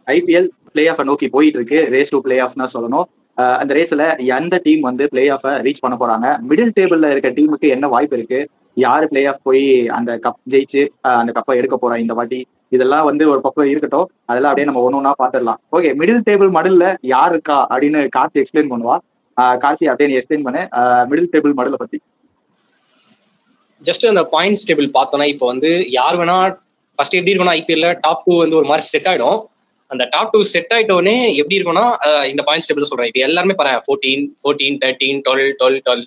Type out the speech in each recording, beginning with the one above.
IPL play off நோக்கி போயிட்டு இருக்கு. ரேஸ் டு பிளே ஆஃப்னா சொல்லணும். அந்த ரேஸ்ல எந்த டீம் வந்து பிளே ஆஃப் ரீச் பண்ண போறாங்க, மிடில் டேபிள்ல இருக்க டீமுக்கு என்ன வாய்ப்பு இருக்கு, யாரு பிளே ஆஃப் போய் அந்த கப் ஜெயிச்சு அந்த கப்பை எடுக்க போறா இந்த வாட்டி, இதெல்லாம் வந்து ஒரு பக்கம் இருக்கட்டும். அதெல்லாம் அப்படியே நம்ம ஒன்னொன்னா பாத்துடலாம். ஓகே, மிடில் டேபிள் மடல்ல யார் இருக்கா அப்படின்னு கார்த்தி எக்ஸ்பிளைன் பண்ணுவா. கார்த்தி அப்படியே நீ எக்ஸ்பிளைன் பண்ணு மிடில் டேபிள் மடலை பத்தி. ஜஸ்ட் அந்த பாயிண்ட்ஸ் டேபிள் பார்த்தோன்னா இப்போ வந்து யார் வேணா ஃபர்ஸ்ட் எப்படி இருக்கும்னா ஐபிஎல்ல டாப் 2 வந்து ஒரு மாதிரி செட் ஆயிடும். அந்த டாப் 2 செட் ஆயிட்டோடனே எப்படி இருக்கும்னா இந்த பாயிண்ட்ஸ் டேபிள் சொல்றேன். இப்போ எல்லாருமே பாருங்க 14, 13, 12, 12.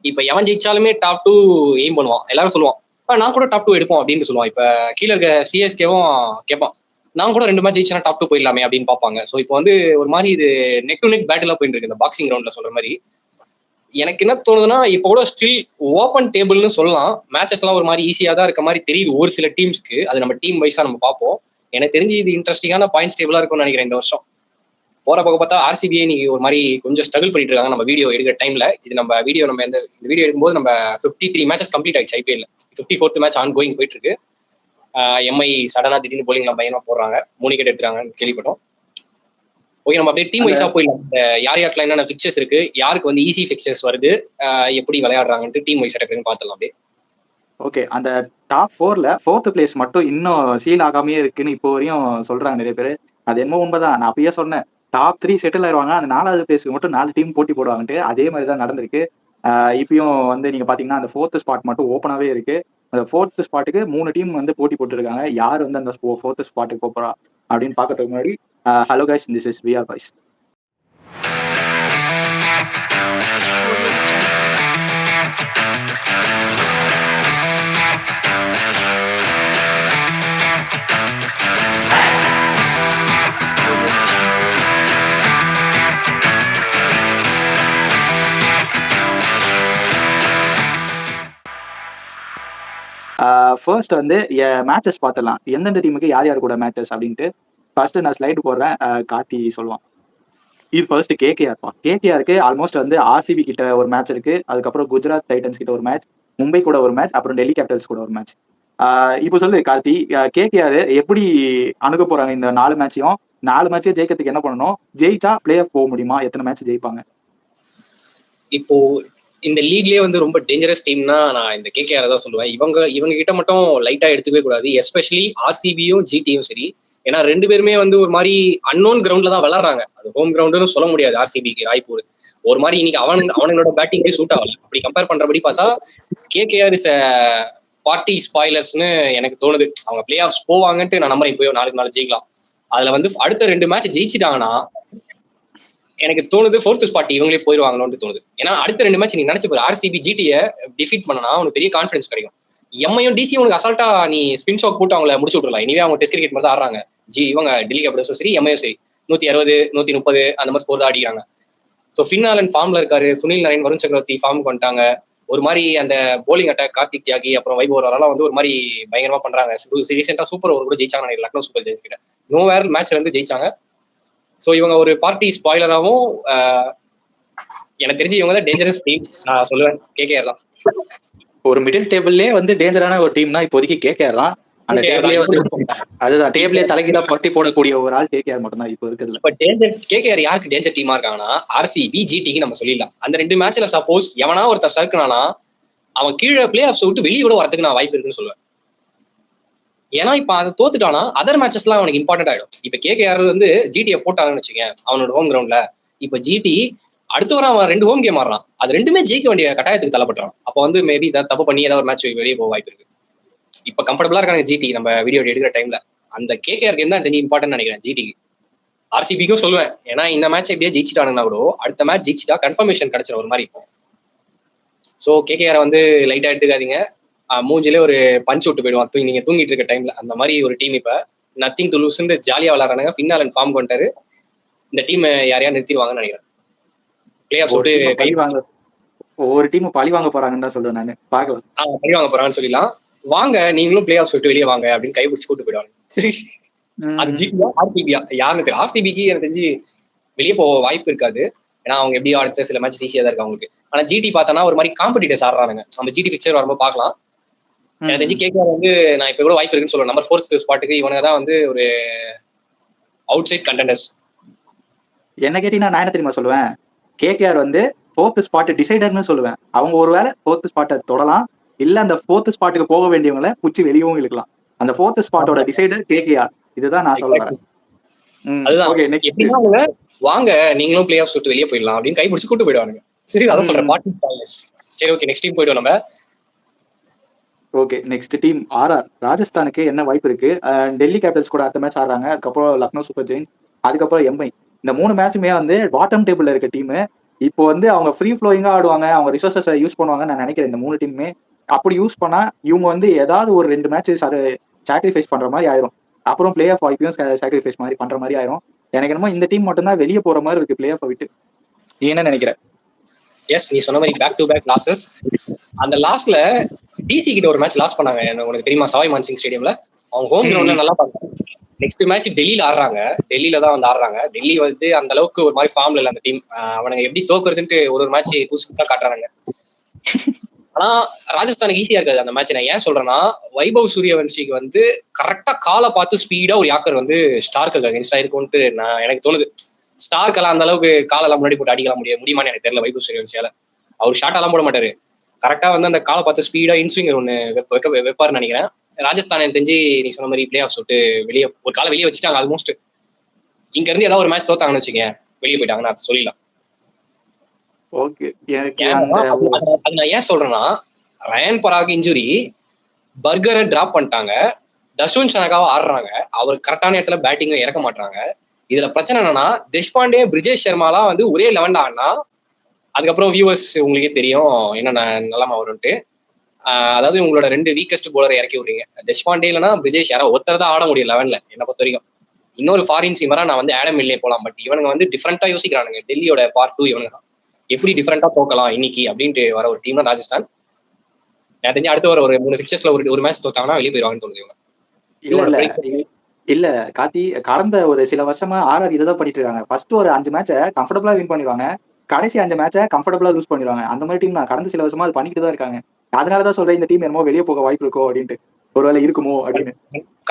இப்போ எவன் ஜெயிச்சாலுமே டாப் 2 எய்ம் பண்ணுவான். எல்லாரும் சொல்லுவான் நான் கூட டாப் 2 எடுப்போம் அப்படின்னு சொல்லுவான். இப்போ கீழே இருக்க சிஎஸ்கேவும் கேட்பான் நான் கூட 2 மேட்ச் ஜெயிச்சா டாப் 2 போயிடலாமே அப்படின்னு பார்ப்பாங்க. ஸோ இப்போ வந்து ஒரு மாதிரி இது நெக் டு நெக் பேட்டிலாக போயிட்டு இருக்கு இந்த பாக்ஸிங் கிரவுண்ட்ல சொல்ற மாதிரி. எனக்கு என்ன தோணுதுன்னா இப்போ கூட ஸ்டில் ஓப்பன் டேபிள்னு சொல்லலாம். மேட்சஸ் எல்லாம் ஒரு மாதிரி ஈஸியா தான் இருக்க மாதிரி தெரியுது ஒரு சில டீம்ஸ்க்கு. அது நம்ம டீம் வைஸா நம்ம பார்ப்போம். எனக்கு தெரிஞ்சு இது இன்ட்ரெஸ்டிங்கான பாயிண்ட்ஸ் டேபிளா இருக்கும்னு நினைக்கிறேன் இந்த வருஷம். போற பக்கம் பார்த்தா ஆர்சிபிஐ நீங்க ஒரு மாதிரி கொஞ்சம் ஸ்ட்ரகிள் பண்ணிட்டு இருக்காங்க நம்ம வீடியோ எடுக்கிற டைம்ல. இது நம்ம வீடியோ நம்ம இந்த வீடியோ எடுக்கும்போது நம்ம 53 மேட்சஸ் கம்ப்ளீட் ஆயிடுச்சு IPL. 54th match on going போயிட்டு இருக்கு. எம்ஐ சடனா திடீர்னு போலிங்லாம் பயமா போடுறாங்க, 3 விக்கெட் எடுத்துறாங்கன்னு கேள்விப்பட்டோம். ஓகே, நம்ம அப்படியே டீம் வைஸா போயிடலாம். யார் யாருக்கெல்லாம் என்னென்ன ஃபிக்சர்ஸ் இருக்கு, யாருக்கு வந்து ஈஸி ஃபிக்சர்ஸ் வருது, எப்படி விளையாடுறாங்கன்ட்டு டீம் வைஸ் எடுக்கிறேன்னு பார்த்துலாம் அப்படியே. ஓகே, அந்த டாப் 4ல 4th பிளேஸ் மட்டும் இன்னும் சீல் ஆகாமே இருக்குன்னு இப்போ வரையும் சொல்றாங்க நிறைய பேர். அது என்ன உண்மைதான். நான் அப்பயே சொன்னேன் டாப் 3 செட்டில் ஆயிடுவாங்க, அந்த 4வது பிளேஸ்க்கு மட்டும் 4 டீம் போட்டி போடுவாங்கன்ட்டு. அதே மாதிரி தான் நடந்திருக்கு. இப்பயும் வந்து நீங்க பாத்தீங்கன்னா அந்த 4th ஸ்பாட் மட்டும் ஓப்பனாவே இருக்கு. அந்த 4th ஸ்பாட்டுக்கு 3 டீம் வந்து போட்டி போட்டுருக்காங்க. யார் வந்து அந்த 4th ஸ்பாட்டுக்கு போறா அப்படின்னு பாக்கிறதுக்கு முன்னாடி hello guys, this is VR boys. First வந்து மேட்சஸ் பார்த்துடலாம், எந்தெந்த டீமுக்கு யார் யார் கூட மேட்சஸ் அப்படின்ட்டு. ஃபர்ஸ்ட் நான் ஸ்லைடு போடுறேன், கார்த்தி சொல்லுவான். இது ஃபர்ஸ்ட் கேகேஆர். கேகேஆருக்கு ஆல்மோஸ்ட் வந்து ஆர்சிபி கிட்ட ஒரு மேட்ச் இருக்கு, அதுக்கப்புறம் குஜராத் டைட்டன்ஸ் கிட்ட ஒரு மேட்ச், மும்பை கூட ஒரு மேட்ச், அப்புறம் டெல்லி கேபிட்டல்ஸ் கூட ஒரு மேட்ச். இப்போ சொல்லு கார்த்தி, கேகேஆர் எப்படி அணுக போறாங்க இந்த 4 மேட்சையும்? 4 மேட்சையும் ஜெயிக்கிறதுக்கு என்ன பண்ணணும்? ஜெயிச்சா பிளே ஆஃப் போக முடியுமா? எத்தனை மேட்ச் ஜெயிப்பாங்க? இப்போ இந்த லீக்லயே வந்து ரொம்ப டேஞ்சரஸ் டீம்னா நான் இந்த கேகேஆர் தான் சொல்லுவேன். இவங்க கிட்ட மட்டும் லைட்டா எடுத்துக்கவே கூடாது, எஸ்பெஷலி ஆர்சிபியும் ஜிடியும் சரி. ஏன்னா 2 பேருமே வந்து ஒரு மாதிரி அன்னோன் கிரவுண்ட்ல தான் விளையாடுறாங்க. அது ஹோம் கிரவுண்டுன்னு சொல்ல முடியாது. ஆர்சிபிக்கு ராய்ப்பூர் ஒரு மாதிரி இன்னைக்கு அவனோட பேட்டிங்கே சூட் ஆகல. அப்படி கம்பேர் பண்றபடி பார்த்தா கேகேஆர் இஸ் பார்ட்டி ஸ்பாய்லர்ஸ்னு எனக்கு தோணுது. அவங்க பிளே ஆஃப்ஸ் போவாங்கன்ட்டு நான் நம்புறேன். இப்போயோ 4 ஜெயிக்கலாம். அதுல வந்து அடுத்த 2 மேட்ச் ஜெயிச்சிட்டாங்கன்னா எனக்கு தோணுது 4th ஸ்பாட் இவங்களே போயிடுவாங்களோன்னு தோணுது. ஏன்னா அடுத்த 2 மேட்ச் நீ நினைச்சு போய் ஆர்சிபி ஜிடியை டிஃபீட் பண்ணனா உனக்கு பெரிய கான்ஃபிடன்ஸ் கிடைக்கும். எம்ஐயும் டிசி உனக்கு அசால்ட்டா நீ ஸ்பின் ஷாக் போட்டு அவங்கள முடிச்சு விட்டுறலாம். இனிவே அவங்க டெஸ்ட் கிரிக்கெட் மாதிரி தான் ஆடுறாங்க. இவங்க டெல்லி கேபிட்டல்ஸும் சரி, எம்ஐயும் சரி 160, 130 அந்த மாதிரி ஸ்கோர் தான் அடிக்கிறாங்க. ஸோ ஃபின்னாலன் ஃபார்ம்ல இருக்காரு, சுனில் நரேன், வருண் சக்கரவர்த்தி ஃபார்முக்கு வந்துட்டாங்க. ஒரு மாதிரி அந்த போலிங் அட்டாக் கார்த்திக் தியாகி அப்புறம் வைபவ் வரலாம் வந்து ஒரு மாதிரி பயங்கரமா பண்றாங்க. ரீசெண்டா சூப்பர் ஓவர் கூட ஜெயிச்சாங்க, லக்னோ சூப்பர் ஜெயிச்சு கிட்ட நோ வேர் மேட்ச்ல இருந்து ஜெயிச்சாங்க. ஸோ இவங்க ஒரு பார்ட்டி ஸ்பாய்லராகவும் எனக்கு தெரிஞ்சு இவங்க தான் டேஞ்சரஸ் டீம் நான் சொல்லுவேன். கேகேஆர் தான் ஒரு மிடில் டேபிள்லயே வந்து டேஞ்சரான ஒரு டீம்னா இப்போதைக்கு கேகேஆர் தான். அந்த டேபிளே வந்து அதுதான் டேபிளே தலைகீழா பட்டி போடக்கூடிய ஒரு ஆள் கேகேஆர் மட்டும் தான் இப்போ இருக்குதுல. இப்ப டேஞ்சர் கேகேஆர் யாருக்கு டேஞ்சர் டீமா இருக்காங்கன்னா ஆர்சிபி ஜிடிக்கு நம்ம சொல்லிடலாம். அந்த 2 மேட்ச்ல சப்போஸ் எவனா ஒருத்தர் சறுக்குனானா அவன் கீழே பிளே ஆஃப்ஸ் விட்டு வெளியே கூட வரதுக்கு நான் வாய்ப்பு இருக்குன்னு சொல்லுவேன். ஏன்னா இப்ப அதை தோத்துட்டானா அதர் மேட்சஸ் எல்லாம் அவனுக்கு இம்பார்ட்டன்ட் ஆயிடும். இப்ப கேகேஆர் வந்து ஜிடியை போட்டாங்கன்னு வச்சுக்கேன் அவனோட ஹோம் கிரவுண்ட்ல. இப்ப ஜிடி அடுத்த வாரம் அவன் 2 ஹோம் கேம் ஆடுறான், அது 2மே ஜெயிக்க வேண்டிய கட்டாயத்துக்கு தள்ளப்பட்டான். அப்ப வந்து மேபி தப்பு பண்ணி ஏதாவது ஒரு மேட்ச் வெளியே போக வாய்ப்பு இருக்கு. இப்ப கம்ஃபர்டபுளா இருக்காங்க ஜிடி நம்ம வீடியோ எடுக்கிற டைம்ல. அந்த கேகேஆருக்கு தான் தெரிஞ்சு இம்பார்ட்டன் நினைக்கிறேன் ஜிடிக்கு. ஆர்சிபிக்கும் சொல்லுவேன், ஏன்னா இந்த மேட்ச் எப்படியே ஜெயிச்சிட்டானுங்கன்னா கூட அடுத்த மேட்ச் ஜெயிச்சிட்டா கன்ஃபர்மேஷன் கிடைச்சிடும் ஒரு மாதிரி. ஸோ கேகேஆரை வந்து லைட்டா எடுத்துக்காதீங்க. மூஞ்சிலே ஒரு பஞ்ச் விட்டு போயிடுவான் நீங்க தூங்கிட்டு இருக்க டைம்ல. அந்த மாதிரி ஒரு டீம் இப்ப நத்திங் டு லூஸ் ஜாலியா விளையாடுறாங்க. ஃபின்னாலன் ஃபார்ம் கொண்டாரு. இந்த டீம் யாரையா நிறுத்திடுவாங்கன்னு நினைக்கிறேன். பிளே ஆஃப் விட்டு கை வாங்க ஒவ்வொரு டீம் பழி வாங்க போறாங்கன்னு தான் சொல்றேன் நான். பார்க்கலாம் பழி வாங்க போறாங்கன்னு சொல்லிடலாம். வாங்க நீங்களும் பிளே ஆஃப் விட்டு வெளியே வாங்க அப்படின்னு கைப்பிடிச்சு கூட்டு போயிடுவாங்க. அது ஜிடியா ஆர்சிபியா யாருன்னு தெரியும். ஆர்சிபிக்கு எனக்கு தெரிஞ்சு வெளியே போக வாய்ப்பு இருக்காது. ஏன்னா அவங்க எப்படியோ அடுத்த சில மேட்ச் ஈஸியா தான் இருக்கு அவங்களுக்கு. ஆனா ஜிடி பார்த்தோன்னா ஒரு மாதிரி காம்படிட்டர்ஸ் ஆடுறாங்க. நம்ம ஜிடி பிக்சர் வரும்போது பார்க்கலாம். எனக்கு தெரிஞ்சு கேகேஆர் வந்து நான் இப்ப கூட வாய்ப்பு இருக்குன்னு சொல்லுவேன். நம்பர் 4th ஸ்பாட்டுக்கு இவனுங்க தான் வந்து ஒரு அவுட் சைட் கண்டெண்டர்ஸ். என்ன கேட்டீங்கன்னா நான் என்ன தெரியுமா சொல்லுவேன், கேகேஆர் வந்து 4th ஸ்பாட் டிசைடர்னு சொல்லுவேன். அவங்க ஒருவேளை 4th ஸ்பாட்டை தொடலாம், இல்ல அந்த 4th ஸ்பாட்டுக்கு போக வேண்டியவங்களை குச்சி வெளியவும் இழுக்கலாம். அந்த 4th ஸ்பாட்டோட டிசைடர் கேகேஆர். இதுதான் நான் சொல்ல வரேன். அதுதான் ஓகே நெக்ஸ்ட் எப்படின்னா அவங்க வாங்க நீங்களும் பிளே ஆஃப் விட்டு வெளியே போயிடலாம் அப்படின்னு கை பிடிச்சி கூட்டு போயிடுவாங்க. சரி அதான் சொல்றேன் பார்ட்டி ஸ்டைல்ஸ். சரி ஓகே நெக்ஸ்ட் டீம் போயிடுவோம் நம்ம. Okay next team RR. ராஜஸ்தானுக்கு என்ன வாய்ப்பு இருக்கு? டெல்லி கேபிட்டல்ஸ் கூட அடுத்த மேட்ச் ஆடுறாங்க, அதுக்கப்புறம் லக்னோ சூப்பர் ஜெயின்ஸ், அதுக்கப்புறம் எம்ஐ. இந்த 3 மேட்சுமே வந்து பாட்டம் டேபிள்ல இருக்க டீம். இப்போ வந்து அவங்க ஃப்ரீ ஃப்ளோயிங்கா ஆடுவாங்க, அவங்க ரிசோர்ஸை யூஸ் பண்ணுவாங்கன்னு நான் நினைக்கிறேன். இந்த 3 டீமுமே அப்படி யூஸ் பண்ணா இவங்க வந்து ஏதாவது ஒரு 2 மேட்ச் சாக்ரிஃபைஸ் பண்ற மாதிரி ஆயிரும். அப்புறம் பிளே ஆஃப் வாய்ப்பையும் சாக்ரிஃபைஸ் மாதிரி பண்ற மாதிரி ஆயிரும். எனக்கு என்னமோ இந்த டீம் மட்டும்தான் வெளியே போற மாதிரி இருக்கு பிளே ஆஃப் விட்டு. நீ என்ன நினைக்கிற? எஸ் நீ சொன்ன மாதிரி பேக் டு பேக் லாசஸ். அந்த லாஸ்ட்ல டிசி கிட்ட ஒரு மேட்ச் லாஸ் பண்ணாங்க, உனக்கு தெரியுமா? சவாய் மான்சிங் ஸ்டேடியம்ல அவங்க ஹோம் கிரவுண்ட்ல நல்லா பண்ணாங்க. நெக்ஸ்ட் மேட்ச் டெல்லியில ஆடுறாங்க, டெல்லியில தான் வந்து ஆடுறாங்க. டெல்லி வந்து அந்த அளவுக்கு ஒரு மாதிரி ஃபார்ம்ல இல்ல அந்த டீம். அவனுங்க எப்படி தோக்குறதுன்ட்டு ஒரு மேட்ச் புதுசா காட்டுறாங்க. ஆனா ராஜஸ்தானுக்கு ஈஸியா இருக்காது அந்த மேட்ச். நான் ஏன் சொல்றேன்னா, வைபவ் சூரியவன்ஷிக்கு வந்து கரெக்டா காலை பார்த்து ஸ்பீடா ஒரு யாக்கர் வந்து ஸ்டார்க்கு அகேன்ஸ்டா இருக்கும்ட்டு நான் எனக்கு தோணுது. ஸ்டார்க்கெல்லாம் அந்த அளவுக்கு காலெல்லாம் முன்னாடி போட்டு அடிக்கலாம் முடியுமான்னு எனக்கு தெரியல. வைபவ் சூரியவன்ஷியால அவர் ஷார்ட் எல்லாம் போட மாட்டாரு, கரெக்டா வந்து அந்த காலை பார்த்து ஸ்பீடா இன்ஸ்விங்கர் ஒன்று வைப்பாருன்னு நினைக்கிறேன். ராஜஸ்தான் எனக்கு தெரிஞ்சு நீ சொன்ன மாதிரி பிளே ஆஃப் சொல்லிட்டு வெளியே ஒரு காலை வெளியே வச்சுட்டாங்க. ஆல்மோஸ்ட் இங்க இருந்து ஏதாவது ஒரு மேட்ச் தோத்தாங்கன்னு வச்சுக்கேன், வெளியே போயிட்டாங்கன்னு அர்த்தம் சொல்லிடலாம். ஓகே அது நான் ஏன் சொல்றேன்னா, ரயன் பராக் இன்ஜுரி, பர்கரை டிராப் பண்ணிட்டாங்க, தஷ்வந்த் ஷனகாவை ஆடுறாங்க, அவர் கரெக்டான இடத்துல பேட்டிங்கும் இறக்க மாட்டாங்க. இதுல பிரச்சனை என்னன்னா, தேஷ்பாண்டே பிரிஜேஷ் சர்மாலாம் வந்து ஒரே 11 ஆடினா அதுக்கப்புறம் வியூவர்ஸ் உங்களுக்கே தெரியும் என்னென்ன நிலைமை வரும்ட்டு. அதாவது உங்களோட 2 வீக்கஸ்ட் போலரை இறக்கி விடுறீங்க. தேஷ்பாண்டே இல்லைன்னா பிரிஜேஷ் யாரோ ஒருத்தர் தான் ஆட முடியும் 11ல என்ன பொறுத்த வரைக்கும். இன்னொரு ஃபாரின் சீமரா நான் வந்து ஆடம் மில்லே போலாம். பட் இவனுங்க வந்து டிஃப்ரெண்டா யோசிக்கிறானுங்க. டெல்லியோட பார்ட் 2 இவனுங்க எப்படி டிஃப்ரெண்டா போக்கலாம் இன்னைக்கு அப்படின்ட்டு வர ஒரு டீம் தான் ராஜஸ்தான். எனக்கு தெரிஞ்சு அடுத்து வர ஒரு 3 ஃபிக்சர்ஸ்ல ஒரு மேட்ச் தோத்தாங்கன்னா வெளியே போயிடுவாங்கன்னு தோணுது. இல்ல கார்த்தி, கடந்த ஒரு சில வருஷமா ஆர்ஆர் இதை தான் பண்ணிட்டு இருக்காங்க. ஃபர்ஸ்ட் ஒரு 5 மேட்சை கம்ஃபர்டபுளா வின் பண்ணிடுவாங்க, கடைசி 5 மேட்சை கம்ஃபர்டபுளா லூஸ் பண்ணிடுவாங்க. அந்த மாதிரி டீம் தான் கடந்த சில வருஷமா அது பண்ணிட்டு தான் இருக்காங்க. அதனாலதான் சொல்றேன் இந்த டீம் என்னமோ வெளியே போக வாய்ப்பு இருக்கோ அப்படின்ட்டு, ஒருவேளை இருக்குமோ அப்படின்னு.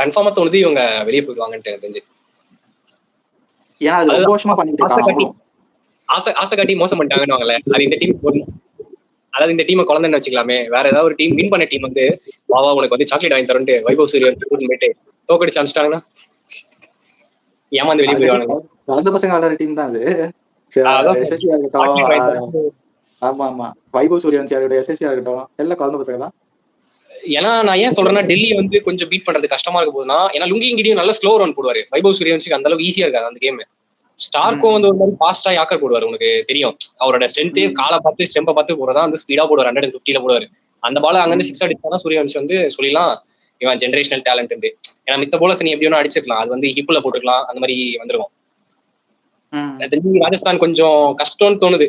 கன்ஃபார்மா தோணுது இவங்க வெளியே போயிடுவாங்கன்ட்டு எனக்கு தெரிஞ்சு. ஏன்னா அது ரொம்ப வருஷமா பண்ணிட்டு இருக்காங்க. ஆசை காட்டி மோசம் பண்ணிட்டாங்கன்னு அது இந்த டீம் போடணும். அதாவது இந்த டீமை குழந்தைன்னு வச்சுக்கலாமே, வேற ஏதாவது ஒரு டீம் வின் பண்ண டீம் வந்து வாவா உனக்கு வந்து சாக்லேட் வாங்கி தரன்ட்டு வைபவ் சூரியன் கூட்டிட்டு போயிட்டு தோக்கடிச்சு அனுப்பிச்சிட்டாங்கன்னா ஏமாந்து வெளியே போயிடுவாங்க. குழந்தை பசங்க விளையாடுற டீம் தான் அது. ஆமா ஆமா, வைபவ் சூரியவன்ஷியா இருக்கட்டும், எஸ்எஸ்சியா இருக்கட்டும், எல்லாம் குழந்தை பசங்க தான். ஏன்னா நான் ஏன் சொல்றேன்னா, டெல்லி வந்து கொஞ்சம் பீட் பண்றது கஷ்டமா இருக்க போதுன்னா, ஏன்னா லுங்கிங்கிட்டையும் நல்ல ஸ்லோ ரன் போடுவாரு. வைபவ் சூரியவன்ஷிக்கு அந்த அளவுக்கு ஈஸியா இருக்காது அந்த கேம். ஸ்டார்க்கும் வந்து ஒரு மாதிரி ஃபாஸ்டா யாக்கர் போடுவார். உனக்கு தெரியும் அவரோட ஸ்ட்ரென்த்தே காலை பார்த்து ஸ்டெம்பை பார்த்து போடுறதா வந்து ஸ்பீடா போடுவார். 150ல போடுவார். அந்த பால அங்கிருந்து 6 அடிச்சாதான் சூரியவன்ஷி வந்து சொல்லிடலாம் இவன் ஜென்ரேஷனல் டேலண்ட். ஏன்னா மித்த போலர்ஸ் நீ எப்படி வேணும் அடிச்சிருக்கலாம், அது வந்து ஹிப்ல போட்டுக்கலாம், அந்த மாதிரி வந்துருக்கும். ராஜஸ்தான் கொஞ்சம் கஷ்டம்னு தோணுது.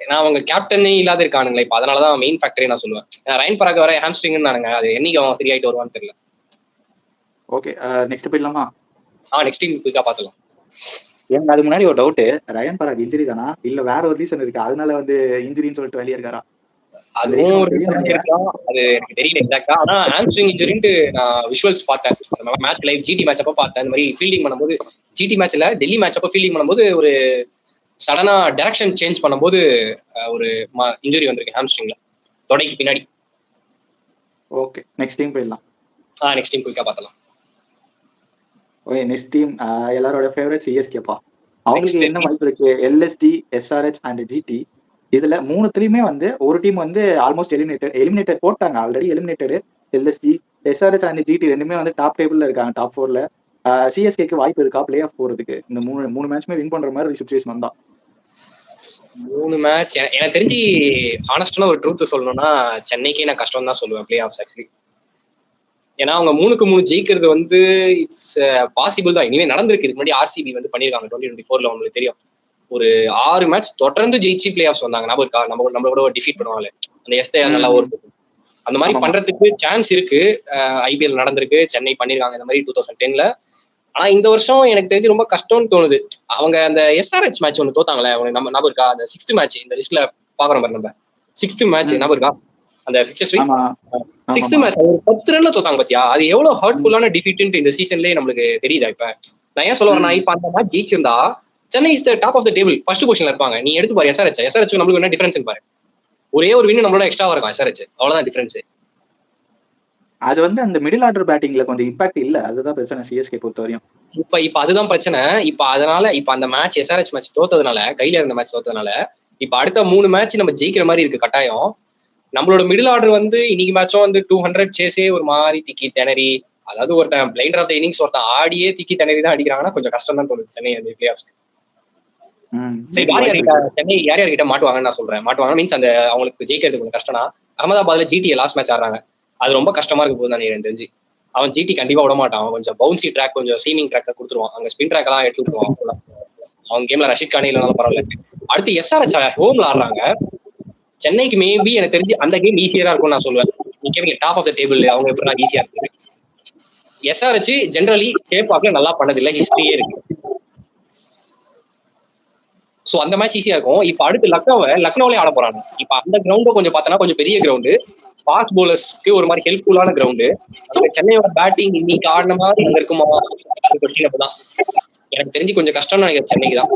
ஏன்னா அவங்க கேப்டனே இல்லாத இருக்கானுங்களே இப்ப, அதனாலதான் மெயின் ஃபேக்டரே நான் சொல்லுவேன். ரயன் பராக் வர ஹாம்ஸ்ட்ரிங்னு நானுங்க, அது என்னைக்கு அவன் சரியாயிட்டு வருவான்னு தெரியல. ஓகே நெக்ஸ்ட் போயிடலாமா? நெக்ஸ்ட் டீம் குயிக்கா பாத்துக்கலாம். எனக்கு அது முன்னாடி ஒரு டவுட், ரயன் பராக் இன்ஜுரி தானா இல்ல வேற ஒரு ரீசன் இருக்கு அதனால வந்து இன்ஜுரின்னு சொல்லிட்டு வெளியே இருக்காரா? அதுவும் ஒரு அது எனக்கு தெரியல எக்ஸாக்டா. ஆனா ஹாம்ஸ்ட்ரிங் இன்ஜுரின்ட்டு நான் விஷுவல்ஸ் பார்த்தேன். அந்த மேட்ச் லைவ் ஜிடி மேட்ச் அப்ப பார்த்தேன். இந்த மாதிரி ஃபீல்டிங் பண்ணும்போது, ஜிடி மேட்ச்ல டெல்லி மேட்ச் அப்ப ஃபீல்டிங் பண்ணும்போது ஒரு சடனா டைரக்ஷன் சேஞ்ச் பண்ணும்போது ஒரு இன்ஜுரி வந்திருக்கு ஹாம்ஸ்ட்ரிங்ல, தொடைக்கு பின்னாடி. ஓகே நெக்ஸ்ட் டீம் போயிடலாம். நெக்ஸ்ட் டீம் குயிக்கா பார்த்தலாம். ஓகே நெக்ஸ்ட் டீம் எல்லாரோட ஃபேவரட் சிஎஸ்கேப்பா. அவங்களுக்கு என்ன வாய்ப்பு இருக்கு? LSG, SRH and GT. இதுல 3த்துலயுமே வந்து ஒரு டீம் வந்து ஆல்மோஸ்ட் எலிமினேட்டட் போட்டாங்க, already eliminated. LSG, SRH and GT ரெண்டுமே வந்து டாப் டேபிள்ல இருக்காங்க, டாப் 4ல. சிஎஸ்கேக்கு வாய்ப்பு இருக்கா பிளே ஆஃப் போறதுக்கு? இந்த 3 மேட்ச்மே வின் பண்ற மாதிரி ஒரு சிச்சுவேஷன் வந்தா 3 மேட்ச் எனக்கு தெரிஞ்சு ஹானஸ்டான ஒரு ட்ரூத் சொல்லணும்னா சென்னைக்கே நான் கஷ்டம் தான் சொல்லுவேன் பிளே ஆஃப்ஸ் ஆக்சுவலி. ஏன்னா அவங்க 3க்கு 3 ஜெயிக்கிறது வந்து இட்ஸ் பாசிபிள் தான். இனிமே நடந்திருக்கு. இதுக்கு முன்னாடி ஆர்சிபி வந்து பண்ணிருக்காங்க 2024ல, உங்களுக்கு தெரியும். ஒரு 6 மேட்ச் தொடர்ந்து ஜெயிச்சு பிளே ஆஃப்ஸ் வந்தாங்க. நம்ம இருக்கா நம்மளோட டிஃபீட் பண்ணுவாங்க அந்த எஸ்தே நல்லா ஒரு அந்த மாதிரி பண்றதுக்கு சான்ஸ் இருக்கு. ஐபிஎல் நடந்திருக்கு, சென்னை பண்ணிருக்காங்க இந்த மாதிரி 2010ல. ஆனா இந்த வருஷம் எனக்கு தெரிஞ்சு ரொம்ப கஷ்டம்னு தோணுது. அவங்க அந்த எஸ்ஆர்ஹெச் மேட்ச் ஒன்று தோத்தாங்களே, நம்ம ஞாபகம் இருக்கா? அந்த 6th மேட்ச் இந்த லிஸ்ட்ல பாக்குறோம் பாரு, நம்ம 6th மேட்ச் ஞாபகம் இருக்கா? அந்த ஃபிக்சர்ஸ் 6th மேட்ச் ஒரு 10 ரன்ல தோத்தாங்க பாத்தியா? அது எவ்வளவு ஹர்ட்ஃபுல்லான டிஃபீட் இந்த சீசன்லயே நம்மளுக்கு தெரியுதா? இப்ப நான் ஏன் சொல்ல வரேன்னா இப்ப அந்த மேட்ச் ஜெயிச்சிருந்தா Chennai is top of the table first பொசிஷன்ல இருப்பாங்க. நீ எடுத்து பாரு எஸ்ஆர்எச் நம்மளுக்கு என்ன டிஃபரன்ஸ் பாரு, ஒரே ஒரு வின் நம்மளோட எக்ஸ்ட்ரா இருக்கும் எஸ்ஆர்எச், அவ்வளவுதான் டிஃபரன்ஸ். அது வந்து அந்த மிடில் ஆர்டர் பேட்டிங்ல கொஞ்சம் இம்பாக்ட் இல்ல, அதுதான் பிரச்சனை சிஎஸ்கே பொறுத்த வரையும். இப்ப அதுதான் பிரச்சனை. இப்ப அதனால இப்ப அந்த மேட்ச் எஸ்ஆர்எச் மேட்ச் தோத்ததுனால, கையில இருந்த மேட்ச் தோத்ததுனால இப்ப அடுத்த 3 மேட்ச் நம்ம ஜெயிக்கிற மாதிரி இருக்கு கட்டாயம். நம்மளோட மிடில் ஆர்டர் வந்து இன்னைக்கு மேட்சும் வந்து 200 சேஸே ஒரு மாதிரி திக்கி திணறி, அதாவது ஒருத்தன் பிளைண்டர் ஆஃப் த இன்னிங்ஸ் ஒருத்தன் ஆடியே திக்கி திணறி தான் அடிக்கிறாங்கன்னா கொஞ்சம் கஷ்டம் தான் தோணுது சென்னை அந்த பிளே ஆஃப்ஸ்க்கு. சென்னை யார் யார்கிட்ட மாட்டுவாங்கன்னு நான் சொல்றேன். மாட்டுவாங்க மீன்ஸ் அந்த அவங்களுக்கு ஜெயிக்கிறது கொஞ்சம் கஷ்டம்னா, அகமதாபாத்ல ஜிடி லாஸ்ட் மேட்ச் ஆடுறாங்க, அது ரொம்ப கஷ்டமா இருக்கு போது நான் எனக்கு தெரிஞ்சு. அவன் ஜிடி கண்டிப்பா விட மாட்டான், அவன் கொஞ்சம் பவுன்சி ட்ராக் கொஞ்சம் சீமிங் ட்ராக் கொடுத்துருவான், அங்க ஸ்பின் ட்ராக் எல்லாம் எடுத்து விட்டுருவான். அவன் கேம்ல ரஷித் கானே இல்லைனாலும் பரவாயில்ல. அடுத்து எஸ்ஆர்எச் ஹோம்ல ஆடுறாங்க. சென்னைக்கு மேபி எனக்கு தெரிஞ்சு அந்த கேம் ஈஸியா இருக்கும்னு நான் சொல்லுவேன். நீ கேட்பீங்க டாப் ஆஃப் த டேபிள் அவங்க எப்படி ஈஸியா இருக்கு. எஸ்ஆர்எச் ஜென்ரலி கேப்பாக்ல நல்லா பண்ணதில்லை, ஹிஸ்டரியே இருக்கு. சோ அந்த மேட்ச் ஈஸியா இருக்கும். இப்ப அடுத்து லக்னோவிலே ஆட போறாங்க. இப்ப அந்த கிரவுண்டும் கொஞ்சம் பார்த்தோன்னா கொஞ்சம் பெரிய கிரவுண்டு, ஃபாஸ்ட் போலர்ஸ்க்கு ஒரு மாதிரி ஹெல்ப்ஃபுல்லான கிரவுண்டு. அங்க சென்னையோட பேட்டிங் இன்னைக்கு ஆடின மாதிரி அங்க இருக்குமா கொஸ்டின் அப்பதான் எனக்கு தெரிஞ்சு கொஞ்சம் கஷ்டம்னு நினைக்கிறேன் சென்னைக்கு தான்.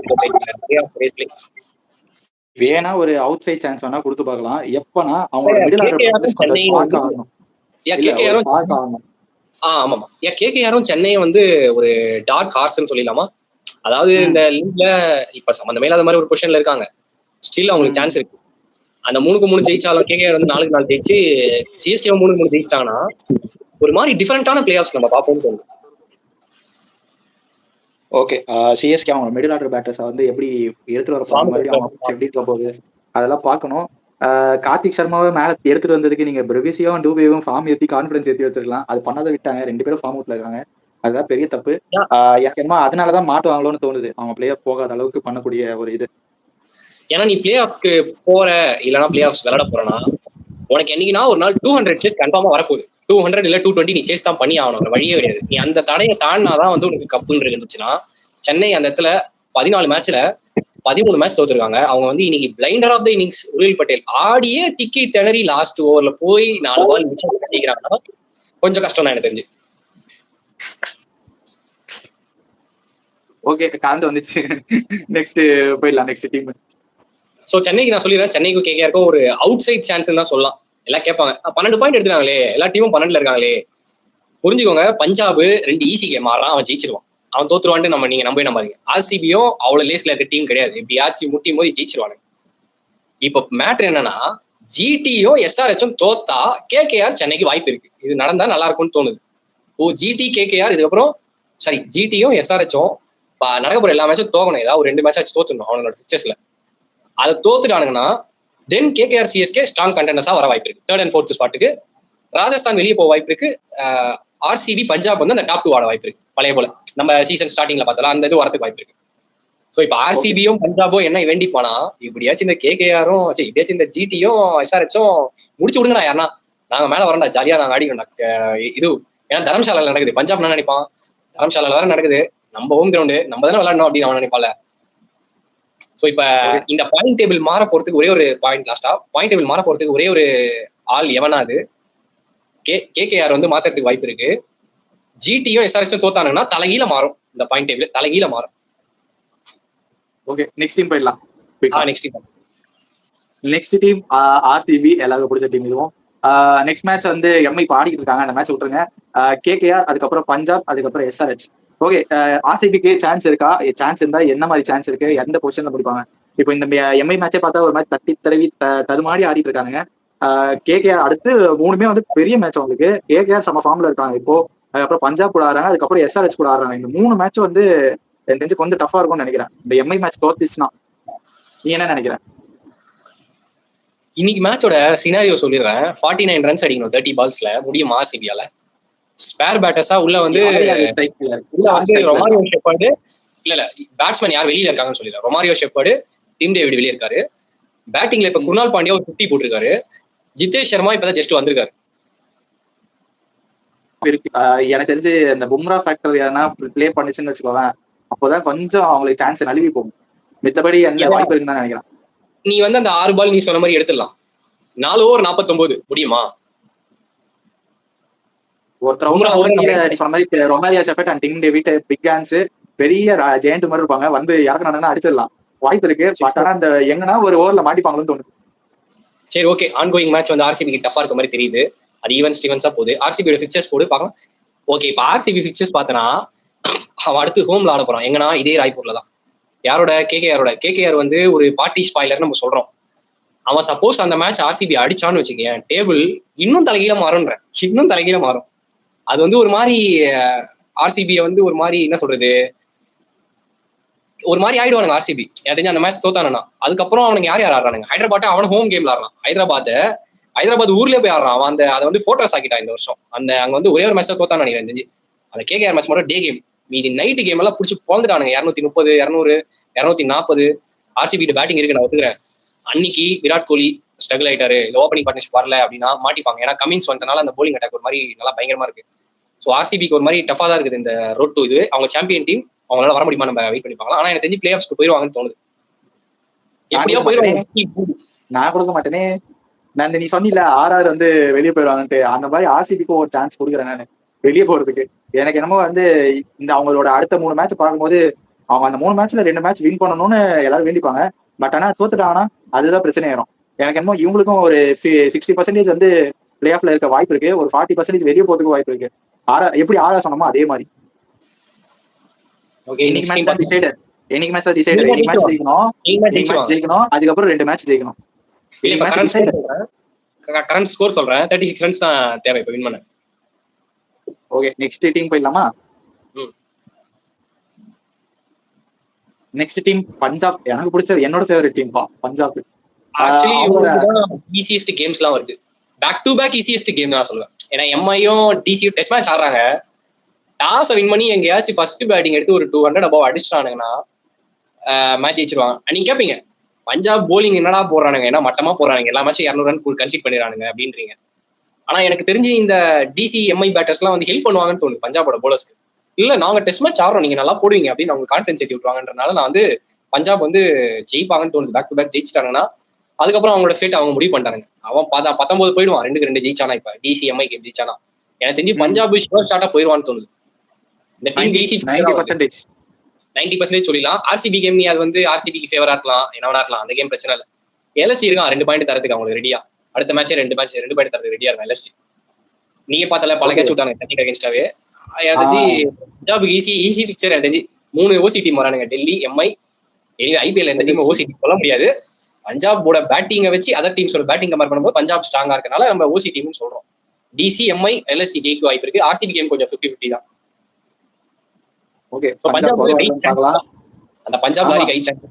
வேணா ஒரு அவுட் சைட் சான்ஸ் வேணா கொடுத்து பார்க்கலாம். எப்பனா அவங்களோட மிடில் ஆமாமா கேகேஆரும் சென்னை வந்து ஒரு டார்க் ஹார்ஸ்ன்னு சொல்லிடலாமா. அதாவது இந்த லீக்ல இப்ப சம்பந்தமே இல்லாத மாதிரி ஒரு பொசிஷன்ல இருக்காங்க. ஸ்டில் அவங்களுக்கு சான்ஸ் இருக்கு. அந்த 3-3 ஜெயிச்சாலும் கேகேஆர் வந்து 4-4 ஜெயிச்சு சிஎஸ்கே 3-3 ஜெயிச்சிட்டாங்கன்னா ஒரு மாதிரி டிஃபரெண்டான பிளே ஆஃப்ஸ் நம்ம பார்ப்போம்னு தோணுது. ஓகே, சிஎஸ்கே அவங்க மிடில் ஆர்டர் பேட்டர்ஸை வந்து எப்படி எடுத்துட்டு வர எப்படி போகுது அதெல்லாம் பார்க்கணும். கார்த்திக் சர்மாவை மேலே எடுத்துட்டு வந்ததுக்கு நீங்க பிரவிசியாவும் டூபேவும் ஃபார்ம் ஏற்றி கான்ஃபிடன்ஸ் ஏற்றி வச்சிருக்கலாம். அது பண்ணதை விட்டாங்க, 2 பேரும் ஃபார்ம் அவுட்ல இருக்காங்க. அதுதான் பெரிய தப்பு. ஏன்னா அதனாலதான் மாட்டுவாங்களோன்னு தோணுது, அவங்க பிளே ஆஃப் போகாத அளவுக்கு பண்ணக்கூடிய ஒரு இது. ஏன்னா நீ பிளே ஆஃப்க்கு போற இல்லைன்னா பிளே ஆஃப்ஸ் விளையாட போறனா உனக்கு என்னைக்குன்னா ஒரு நாள் 200 சேஸ் கன்ஃபார்மா வரப்போகுது. 200 இல்ல 220 நீ சேஸ் தான் பண்ணி ஆகணும், வழியே கிடையாது. நீ அந்த தடையை தாண்டினாதான் வந்து உனக்கு கப்புன்னு இருந்துச்சுன்னா சென்னை அந்த இடத்துல 14 மேட்ச்ல 13 மேட்ச் தோத்துருக்காங்க. அவங்க வந்து இன்னைக்கு பிளைண்டர் ஆஃப் த இன்னிங்ஸ் உருவில் பட்டேல் ஆடியே திக்கி திணறி லாஸ்ட் ஓவர்ல போய் 4 பால் மிச்சம் செய்கிறாங்கன்னா கொஞ்சம் கஷ்டம் தான் எனக்கு தெரிஞ்சு. ஓகே, கலந்து வந்துச்சு. நெக்ஸ்ட் போயிடலாம், நெக்ஸ்ட் டீம். சோ சென்னைக்கு நான் சொல்லிடுறேன், சென்னைக்கும் கேகேஆருக்கும் ஒரு அவுட் சைட் சான்ஸ் தான் சொல்லலாம். எல்லாம் கேட்பாங்க 12 பாயிண்ட் எடுத்துறாங்களே, எல்லா டீமும் 12ல இருக்காங்களே. புரிஞ்சுக்கோங்க, பஞ்சாப் 2 ஈஸி கேம் ஆடுறான், அவன் ஜெயிச்சிருவான். அவன் தோத்துருவான்ட்டு நீங்க நம்பாதீங்க. ஆர்சிபியும் அவ்வளவு லேஸ்ல இருக்க டீம் கிடையாது, எப்படியாச்சும் முட்டி மோதி ஜெயிச்சிருவாங்க. இப்ப மேட்ரு என்னன்னா ஜிடியும் எஸ்ஆர்எச்சும் தோத்தா கேகேஆர் சென்னைக்கு வாய்ப்பு இருக்கு. இது நடந்தா நல்லா இருக்கும்னு தோணுது. ஜிடி கேகேஆர் இதுக்கப்புறம் சரி ஜிடியும் எஸ்ஆர்எச்சும் நடக்க போற எல்லா மேட்சும் தோக்கணும், ஏதாவது ஒரு 2 மேட்ச் ஆச்சு தோத்துடணும் அவங்களோட பிக்சர்ஸ்ல. அதை தோத்துட்டானுங்கன்னா தென் கேகேஆர் சிஎஸ்கே ஸ்ட்ராங் கண்டெண்டர்ஸா வர வாய்ப்பு இருக்கு. 3rd and 4th ஸ்பாட்டுக்கு. ராஜஸ்தான் வெளியே போக வாய்ப்பு இருக்கு. ஆர்சிபி பஞ்சாப் வந்து அந்த டாப் 2 ஆட வாய்ப்பு இருக்கு. பழைய போல நம்ம சீசன் ஸ்டார்டிங்ல பார்த்தலாம் அந்த இது வரதுக்கு வாய்ப்பு இருக்கு. ஸோ இப்போ ஆர்சிபியும் பஞ்சாபும் என்ன வேண்டி போனா இப்படியாச்சும் இந்த கேகேஆரும் இப்படியாச்சும் இந்த ஜிடியும் எஸ்ஆர்எச்சும் முடிச்சு விடுங்கண்ணா, யாருன்னா நாங்க மேல வரண்டா, ஜாலியா நாங்க ஆடிக்கணும்டா. இது ஏன்னா தரம்சாலால நடக்குது, பஞ்சாப் என்ன நினைப்பான், தரம்சாலால வேற நடக்குது, நம்ம ஹோம் கிரவுண்டு நம்ம தானே விளையாடணும் அப்படின்னு அவன் நினைப்பால. சோ இப்ப இந்த பாயிண்ட் டேபிள் மாற போறதுக்கு ஒரே ஒரு பாயிண்ட், லாஸ்டா பாயிண்ட் டேபிள் மாற போறதுக்கு ஒரே ஒரு ஆள் எவனா, அது கேகேஆர் வந்து மாத்துறதுக்கு வாய்ப்பு இருக்கு. ஜிடியும் எஸ்ஆர்எச்சும் தோத்தானுங்கன்னா தலைகீழ மாறும், இந்த பாயிண்ட் டேபிள் தலைகீழ மாறும். ஓகே, நெக்ஸ்ட் டீம் போயிடலாம். நெக்ஸ்ட் டீம் ஆர்சிபி, எல்லாருக்கும் பிடிச்ச டீம் இதுவும். நெக்ஸ்ட் மேட்ச் வந்து எம்ஐ இப்போ ஆடிக்கிட்டு இருக்காங்க, அந்த மேட்ச் விட்டுருங்க. கேகேஆர், அதுக்கப்புறம் பஞ்சாப், அதுக்கப்புறம் எஸ்ஆர்எச். ஓகே, ஆர்சிபிக்கு சான்ஸ் இருக்கா? சான்ஸ் இருந்தா என்ன மாதிரி சான்ஸ் இருக்கு, எந்த பொசிஷன்ல பிடிப்பாங்க? இப்போ இந்த எம்ஐ மேட்சே பார்த்தா ஒரு மேட்ச் தட்டி தடவி தடுமாடி ஆடிட்டு இருக்காங்க. கேகேஆர் அடுத்து 3மே வந்து பெரிய மேட்ச் அவங்களுக்கு. கேகேஆர் சம ஃபார்ம்ல இருக்காங்க இப்போ, அதுக்கப்புறம் பஞ்சாப் கூட ஆடுறாங்க, அதுக்கப்புறம் எஸ்ஆர்எச் கூட ஆடுறாங்க. இந்த 3 மேட்ச் வந்து எனக்கு தெரிஞ்சு கொஞ்சம் டஃபா இருக்கும்னு நினைக்கிறேன். இந்த எம்ஐ மேட்ச் தோத்துச்சுன்னா நீ என்ன நினைக்கிற? இன்னைக்கு மேட்சோட சினாரியோ சொல்லிடுறேன். 49 ரன்ஸ் அடிக்கணும் 30 பால்ஸ்ல, முடியுமா ஆர்சிபியால? ஸ்பேர் பேட்டர்ஸா உள்ள வந்து ரொமாரியோ ஷெப்பர்டு இல்ல பேட்ஸ்மேன் யார் வெளியில இருக்காங்கன்னு சொல்லிடுறேன். ரொமாரியோ ஷெப்பர்டு, டிம் டேவிட் வெளியே இருக்காரு. பேட்டிங்ல இப்ப குர்னால் பாண்டியா ஒரு 50 போட்டிருக்காரு. ஜிதேஷ் சர்மா இப்பதான் ஜஸ்ட் வந்திருக்காரு. எனக்கு தெரிஞ்சு இந்த பும்ரா ஃபேக்டர் எதனா பிளே பண்ணிச்சுன்னு வச்சுக்கோவேன், அப்போதான் கொஞ்சம் அவங்களுக்கு சான்ஸ் நழுவி போகும். மித்தபடி என்ன வாய்ப்பு இருக்குன்னு நினைக்கிறேன். நீ வந்து அந்த 6 பால் நீ சொன்ன மாதிரி எடுத்துடலாம். 4 ஓவர் 49 முடியுமா? ஒருத்தர் நீ சொன்ன மாதிரி Romario Shepherd and Tim David big hands, பெரிய ஜெயண்ட் மாதிரி இருப்பாங்க, வந்து இறக்குனாங்கன்னா அடிச்சிடலாம் வாய்ப்பு இருக்கு. பட் ஆனா இந்த எங்கன்னா ஒரு ஓவர்ல மாட்டிப்பாங்கன்னு தோணுது. சரி ஓகே, ஆன்கோயிங் மேட்ச் வந்து ஆர்சிபிக்கு டஃபா இருக்க மாதிரி தெரியுது. அது ஈவன்ஸா போகுது. ஆர்சிபியோட ஃபிக்சர்ஸ் போடு பார்க்கலாம். ஓகே, இப்போ ஆர்சிபி ஃபிக்சர்ஸ் பார்த்தனா அவன் அடுத்து ஹோம்ல ஆட போறான். எங்கன்னா இதே ராய்ப்பூர்ல தான். யாரோட? கேகேஆர் வந்து ஒரு பார்ட்டி ஸ்பாய்லர் நம்ம சொல்றோம். அவன் சப்போஸ் அந்த மேட்ச் ஆர்சிபி அடிச்சான்னு வச்சுக்கேன், டேபிள் இன்னும் தலைகீழ மாறும்ன்ற, இன்னும் தலைகீழ மாறும். அது வந்து ஒரு மாதிரி ஆர்சிபியை வந்து ஒரு மாதிரி என்ன சொல்றது, ஒரு மாதிரி ஆயிடுவானுங்க ஆர்சிபி. எனக்கு தெரிஞ்சு அந்த மேட்ச் தோத்தானா அதுக்கப்புறம் அவனுக்கு யார் ஆடுறானுங்க? ஹைதராபாத் அவன் ஹோம் கேம்ல ஆடுறான். ஹைதராபாத் ஊர்லயே போய் ஆடுறான். அவன் அதை வந்து போட்டோஸ் ஆக்கிட்டான் இந்த வருஷம். அங்க வந்து ஒரே ஒரு மேட்ச் தோத்தான்னு நினைக்கிறேன் தெரிஞ்சு. அந்த கேகேஆர் மேட்ச் மட்டும் டே கேம், மீதி நைட்டு கேம் எல்லாம் பிடிச்சி பிறந்துட்டானுங்க. 230, 200, 240 ஆர்சிபி பேட்டிங் இருக்கு, நான் ஒத்துக்கிறேன். அன்னைக்கு விராட் கோலி ஸ்ட்ரகிள் ஆயிட்டாரு, ஓப்பனிங் பார்ட்னர்ஷிப் வரல அப்படின்னா மாட்டிப்பாங்க. ஏன்னா கமின்ஸ் வந்தனால அந்த போலிங் அட்டாக் ஒரு மாதிரி நல்லா பயங்கரமா இருக்கு. ஸோ ஆர்சிபிக்கு ஒரு மாதிரி டஃபா தான் இருக்குது இந்த ரோட் டு இது. அவங்க சாம்பியன் டீம், அவங்களால வர முடியுமா நம்ம வெயிட் பண்ணிப்பாங்க. ஆனா எனக்கு தெரிஞ்சு பிளே ஆஃப்ஸ்க்கு போயிருவாங்கன்னு தோணுது. எப்படியா போயிருவாங்க. நான் கொடுக்க மாட்டேனே. நான் நீ சொன்னில ஆர்ஆர் வந்து வெளியே போயிடுவாங்கன்ட்டு, அந்த மாதிரி ஆர்சிபிக்கு ஒரு சான்ஸ் கொடுக்குறேன் நான் வெளியே போறதுக்கு. எனக்கு என்னமோ வந்து இந்த அவங்களோட அடுத்த 3 மேட்ச் பார்க்கும்போது அவங்க அந்த 3 மேட்ச்ல 2 மேட்ச் வின் பண்ணணும்னு எல்லாரும் வேண்டிப்பாங்க. பட் ஆனா தோத்துட்டாங்கன்னா அதுதான் பிரச்சனை ஆயிரும். எனக்கு என்னமோ இவங்களுக்கும் ஒரு 60% வந்து பிளே ஆஃப்ல இருக்க வாய்ப்பு இருக்கு, ஒரு 40% வெளியே போறதுக்கு வாய்ப்பு இருக்கு. எப்படி ஆர்ஆர் சொன்னோமோ அதே மாதிரி. இன்னைக்கு மேட்ச் தான் டிசைடர். இன்னைக்கு மேட்ச் ஜெயிக்கணும், அதுக்கப்புறம் 2 மேட்ச் ஜெயிக்கணும். கரண்ட் ஸ்கோர் சொல்றேன், 36 ரன்ஸ் தான் தேவை இப்ப வின் பண்ண. ஓகே, நெக்ஸ்ட் டீம் போயிடலாமா? Next team Punjab. எனக்கு பிடிச்ச என்னோட favourite team Punjab. Actually easiest கேம்ஸ்லாம் வருது, back to back easiest game நான் சொல்லுவேன். ஏன்னா எம்ஐயும் டிசியும் டெஸ்ட் மேட்ச் ஆடுறாங்க. டாஸை வின் பண்ணி எங்கேயாச்சும் ஃபர்ஸ்ட் பேட்டிங் எடுத்து ஒரு 200 அபவ் அடிச்சிட்டானுங்கன்னா மேட்ச் ஜெயிச்சிருவாங்க. நீங்க கேட்பீங்க பஞ்சாப் போலிங் என்னடா போடுறானுங்க, ஏன்னா மட்டமா போடுறாங்க, எல்லா மேட்சும் 200 ரன் கன்சிட் பண்ணிடுறானுங்க அப்படின்றீங்க. ஆனா எனக்கு தெரிஞ்சு இந்த டிசி எம்ஐ பேட்டர்ஸ்லாம் வந்து ஹெல்ப் பண்ணுவாங்கன்னு தோணுது பஞ்சாபோட போலர்ஸ்க்கு. இல்ல நாங்க டெஸ்ட் மேட்ச் ஆடுறோம், நீங்க நல்லா போடுவீங்க அப்படின்னு அவங்க கான்ஃபிடன்ஸ் ஏற்றி விட்டுருவாங்கன்றனால நான் வந்து பஞ்சாப் வந்து ஜெயிப்பாங்கன்னு தோணுது. பேக் டு பேக் ஜெயிச்சிட்டாங்கன்னா அதுக்கப்புறம் அவங்களோட ஃபேட் அவங்க முடிவு பண்ணிட்டாங்க. அவன் 19 போயிடுவான், 2-2 ஜெயிச்சானா. இப்ப டிசி எம்ஐ கேம் ஜெயிச்சானா எனக்கு தெரிஞ்சு பஞ்சாப் ஷோர் ஷார்ட்டா போயிடுவான்னு தோணுது. இந்த டீம் டிசி 90% சொல்லிடலாம். ஆர்சிபி கேம் நீ அது வந்து ஆர்சிபிக்கு ஃபேவரா இருக்கலாம், என்ன இருக்கலாம், அந்த கேம் பிரச்சனை இல்லை. எல்எஸ்சி இருக்கான் 2 பாயிண்ட் தரத்துக்கு அவங்களுக்கு ரெடியா. அடுத்த மேட்ச் 2 பாயிண்ட் தரத்துக்கு ரெடியா இருக்கும் எல்எஸ்சி. நீங்க பார்த்தால பல கேட்ச் விட்டாங்க டெக்னிக் அகேன்ஸ்டாவே. பஞ்சாபுக்கு ஈஸி பிக்சர். எனக்கு தெரிஞ்சு 3 ஓசி டீம் வரானுங்க, டெல்லி, எம்ஐ. ஐபிஎல் எந்த டீம் ஓசி டீம் சொல்ல முடியாது. பஞ்சாபோட பேட்டிங்கை வச்சு அதர் டீம்ஸோட பேட்டிங் கம்பேர் பண்ணும்போது பஞ்சாப் ஸ்ட்ராங்கா இருக்கனால நம்ம ஓசி டீம்னு சொல்றோம். டிசி எம்ஐ எல்எஸ்சி ஜெயிக்க வாய்ப்பு இருக்கு. ஆர்சிபி கேம் கொஞ்சம் 50-50 தான். ஓகே, அந்த பஞ்சாப் லாரி கை சான்ஸ்.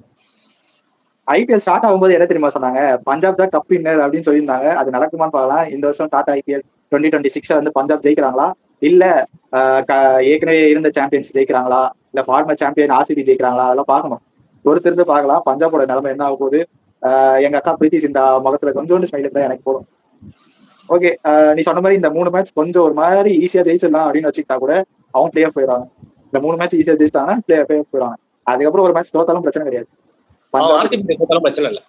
ஐபிஎல் ஸ்டார்ட் ஆகும்போது என்ன தெரியுமா சொன்னாங்க? பஞ்சாப் தான் கப் வின்னர் அப்படின்னு சொல்லியிருந்தாங்க. அது நடக்குமான்னு பார்க்கலாம். இந்த வருஷம் டாடா ஐபிஎல் 2026 வந்து பஞ்சாப் ஜெயிக்கிறாங்களா, இல்ல ஏற்கனவே இருந்த சாம்பியன்ஸ் ஜெயிக்கிறாங்களா, இல்ல ஃபார்மர் சாம்பியன் ஆர்சிபி ஜெயிக்கிறாங்களா, அதெல்லாம் பார்க்கணும். பொறுத்திருந்து பார்க்கலாம் பஞ்சாபோட நிலைமை என்ன ஆக போகுது. எங்க அக்கா பிரீத்தி சிந்தா முகத்துல கொஞ்சோண்டு ஸ்மைல் இருந்தா எனக்கு போதும். ஓகே, நீ சொன்ன மாதிரி இந்த 3 மேட்ச் கொஞ்சம் ஒரு மாதிரி ஈஸியா ஜெயிச்சிடலாம் அப்படின்னு வச்சுக்கிட்டா கூட அவங்க பிளே ஆஃப் போயிடுவாங்க. இந்த 3 மேட்ச் ஈஸியா ஜெயிச்சிட்டாங்கன்னா பிளே ஆஃப் போயிடுவாங்க. அதுக்கப்புறம் ஒரு மேட்ச் தோத்தாலும் பிரச்சனை கிடையாது. பிரச்சனை இல்லை.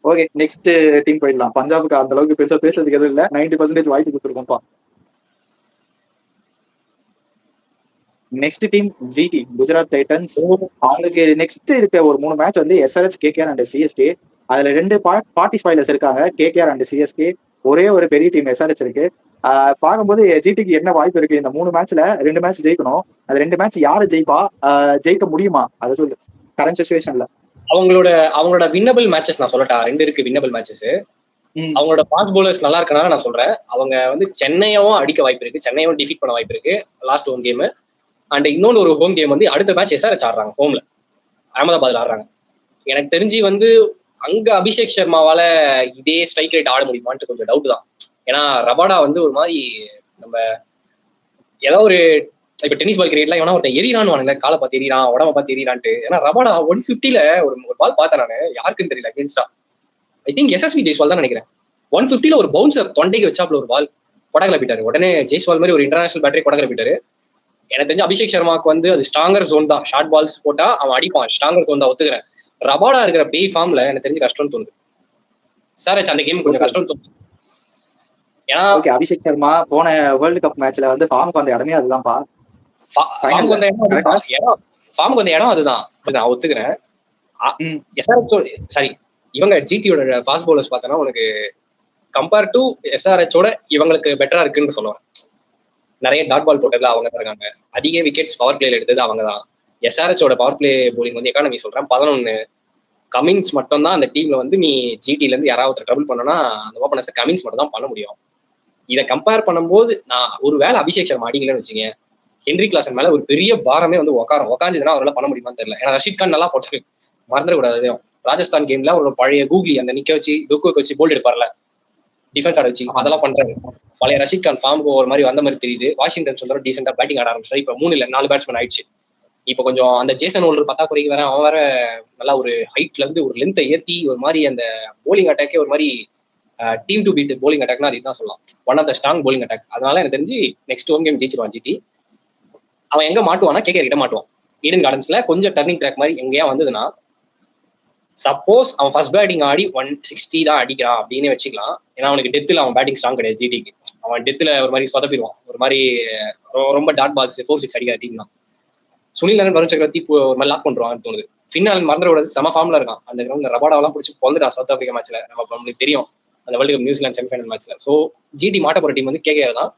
ஓகே, நெக்ஸ்ட் டீம் போயிடலாம். பஞ்சாபுக்கு அந்த அளவுக்கு பெருசா பேசுறதுக்கு எதுவும் இல்லை, 90% வாய்ப்பு கொடுத்துருக்கோம்ப்பா. Next team GT, Gujarat Titans. அவங்களுக்கு நெக்ஸ்ட் இருக்க ஒரு 3 மேட்ச் வந்து எஸ்ஆர்எச், கேகேஆர் அண்ட் சிஎஸ்கே. அதுல 2 பார்ட்டி ஸ்பாய்லர்ஸ் இருக்காங்க, கேகேஆர் அண்ட் சிஎஸ்கே. ஒரே ஒரு பெரிய டீம் எஸ்ஆர்எச் இருக்கு. பார்க்கும்போது ஜிடிக்கு என்ன வாய்ப்பு இருக்கு? இந்த 3 மேட்ச்ல 2 மேட்ச் ஜெயிக்கணும். அது 2 மேட்ச் யாரு ஜெயிப்பா, ஜெயிக்க முடியுமா, அதை சொல்லு கரண்ட் சிச்சுவேஷன்ல. அவங்களோட வின்னபிள் மேட்சஸ் நான் சொல்லட்டா? 2 இருக்கு வின்னபிள் மேட்சஸ். அவங்களோட பாஸ் பவுலர்ஸ் நல்லா இருக்கனால நான் சொல்றேன். அவங்க வந்து சென்னையும் அடிக்க வாய்ப்பு இருக்கு, சென்னையும் டிஃபீட் பண்ண வாய்ப்பு இருக்கு லாஸ்ட் ஹோம் கேம். அண்ட் இன்னொன்று ஒரு ஹோம் கேம் வந்து அடுத்த மேட்ச் எஸ்ஆர்எச் ஆடுறாங்க, ஹோம்ல அகமதாபாத்ல ஆடுறாங்க. எனக்கு தெரிஞ்சு வந்து அங்க அபிஷேக் சர்மாவால இதே ஸ்ட்ரைக் ரேட் ஆட முடியுமான்ட்டு கொஞ்சம் டவுட் தான். ஏன்னா ரபாடா வந்து ஒரு மாதிரி நம்ம ஏதாவது ஒரு இப்ப டென்னிஸ் பால் கிரிக்கெட்லாம் எவனா ஒருத்தன் எதிரான்னு வானுங்களே, காலை பார்த்து எதிரான், உடம்ப பார்த்து எதிரான்ட்டு. ஏன்னா ரபாடா 150ல ஒரு பால் பார்த்தேன் நான், யாருக்குன்னு தெரியல, அகேன்ஸ்டா ஐ திங்க் எஸ்எஸ்வி ஜெய்ஸ்வால் தான் நினைக்கிறேன். 150ல ஒரு பவுன்சர் தொண்டைக்கு வச்சாப்ல ஒரு பால் கொடகல போயிட்டாரு. உடனே ஜெய்ஸ்வால் மாதிரி ஒரு இன்டர்நேஷனல் பேட்டரி கொடகல போயிட்டாரு. எனக்கு தெரிஞ்சு அபிஷேக் சர்மாவுக்கு வந்து அது ஸ்ட்ராங்கர் ஜோன் தான். ஷார்ட் பால்ஸ் போட்டா அவன் அடிப்பான், ஸ்ட்ராங்கர் ஜோன் தான், ஒத்துக்கிறேன். ரபாடா இருக்கிற பேய் ஃபார்ம்ல எனக்கு தெரிஞ்சு கஷ்டம்னு தோணுது. சார் அந்த கேம் கொஞ்சம் கஷ்டம் தோணுது. ஏன்னா அபிஷேக் சர்மா போன வேர்ல்டு கப் மேட்ச்ல வந்து ஃபார்ம் வந்த இடமே அதுதான்ப்பா. ஃபார்முக்கு வந்த இடம் அதுதான். ஃபார்முக்கு வந்த இடம் அதுதான், நான் ஒத்துக்கிறேன். எஸ்ஆர்ஹெச் சாரி இவங்க ஜிடியோட ஃபாஸ்ட் பவுலர்ஸ் பார்த்தோன்னா உனக்கு கம்பேர் டு எஸ்ஆர்ஹெச்சோட இவங்களுக்கு பெட்டரா இருக்குன்னு சொல்லுவேன். நிறைய டாட் பால் போட்டதுல அவங்க தான் இருக்காங்க. அதிக விக்கெட்ஸ் பவர் பிளேல எடுத்தது அவங்க தான். எஸ்ஆர்ஹெச்சோட பவர் பிளே போலிங் வந்து எக்கானமி சொல்றேன் 11. கமின்ஸ் மட்டும் தான் அந்த டீம்ல வந்து நீ ஜிடில இருந்து யாராவது ட்ரபிள் பண்ணனா அந்த ஓப்பனர்ஸ் கமின்ஸ் மட்டும் தான் பண்ண முடியும். இதை கம்பேர் பண்ணும்போது நான் ஒரு வேளை அபிஷேக் சர்மா அடிக்கலன்னு வச்சுங்க, ஹென்ரி கிளாசன் மேல ஒரு பெரிய பாரமே வந்து உக்காந்துதுன்னா அவரால் பண்ண முடியுமான்னு தெரியல. ஏன்னா ரஷீத் கான் நல்லா போட்டு மறந்துடக்கூடாது. ராஜஸ்தான் கேம்ல ஒரு பழைய கூகுளி அந்த நிக்க வச்சு டொக்கு வச்சு போல்ட் எடுப்பார்ல, டிஃபென்ஸ் ஆட வச்சு அதெல்லாம் பண்றாரு. பழைய ரஷீத் கான் ஃபார்முக்கு ஒரு மாதிரி வந்த மாதிரி தெரியுது. வாஷிங்டன் சுந்தரம் டீசெண்டா பேட்டிங் ஆட ஆரம்பிச்சாரு. இப்ப 3 இல்ல 4 பேட்ஸ்மேன் ஆயிடுச்சு. இப்போ கொஞ்சம் அந்த ஜேசன் ஹோல்டர் பத்தாக்குறைக்கு வேற அவன் வேற நல்லா ஒரு ஹைட்ல இருந்து ஒரு லென்த்தை ஏத்தி ஒரு மாதிரி அந்த போலிங் அட்டாக்கே ஒரு மாதிரி டீம் டு பீட் போலிங் அட்டாக்னா அதுதான் சொல்லலாம். One of the strong bowling attack. அதனால எனக்கு தெரிஞ்சு நெக்ஸ்ட் ஹோம் கேம் ஜெயிச்சிருவான் ஜிடி. அவன் எங்க மாட்டுவானா கேகேஆர் கிட்ட மாட்டுவான். ஈடன் கார்டன்ஸ்ல கொஞ்சம் டர்னிங் ட்ராக் மாதிரி எங்கேயா வந்ததுன்னா சப்போஸ் அவன் ஃபர்ஸ்ட் பேட்டிங் ஆடி 160 தான் அடிக்கிறான் அப்படின்னு வச்சுக்கலாம். ஏன்னா அவனுக்கு டெத்தில் அவன் பேட்டிங் ஸ்ட்ராங் கிடையாது ஜிடிக்கு. அவன் டெத்தில் ஒரு மாதிரி சொதப்பிடுவான். ஒரு மாதிரி ரொம்ப டாட் பால்ஸ் 4-6 அடிக்கிற டீம் தான். சுனில் நரன் வருண் சக்கரவர்த்தி ஒரு மாதிரி லாக் பண்றான்னு தோணுது. ஃபின்னால் மறந்துவிடாது செம ஃபார்ம்ல இருக்கான். அந்த கிரௌண்ட்ல ரபாடாவெல்லாம் பிடிச்சி பொழுதுட்டான் சவுத் ஆப்பிரிக்கா மேட்ச்ல. நம்மளுக்கு தெரியும் அந்த வேர்ல்டு கப் நியூசிலாந்து செமிஃபைனல் மேட்ச்ல. ஸோ ஜிடி மாட்ட போற டீம் வந்து கேகேஆர் தான்.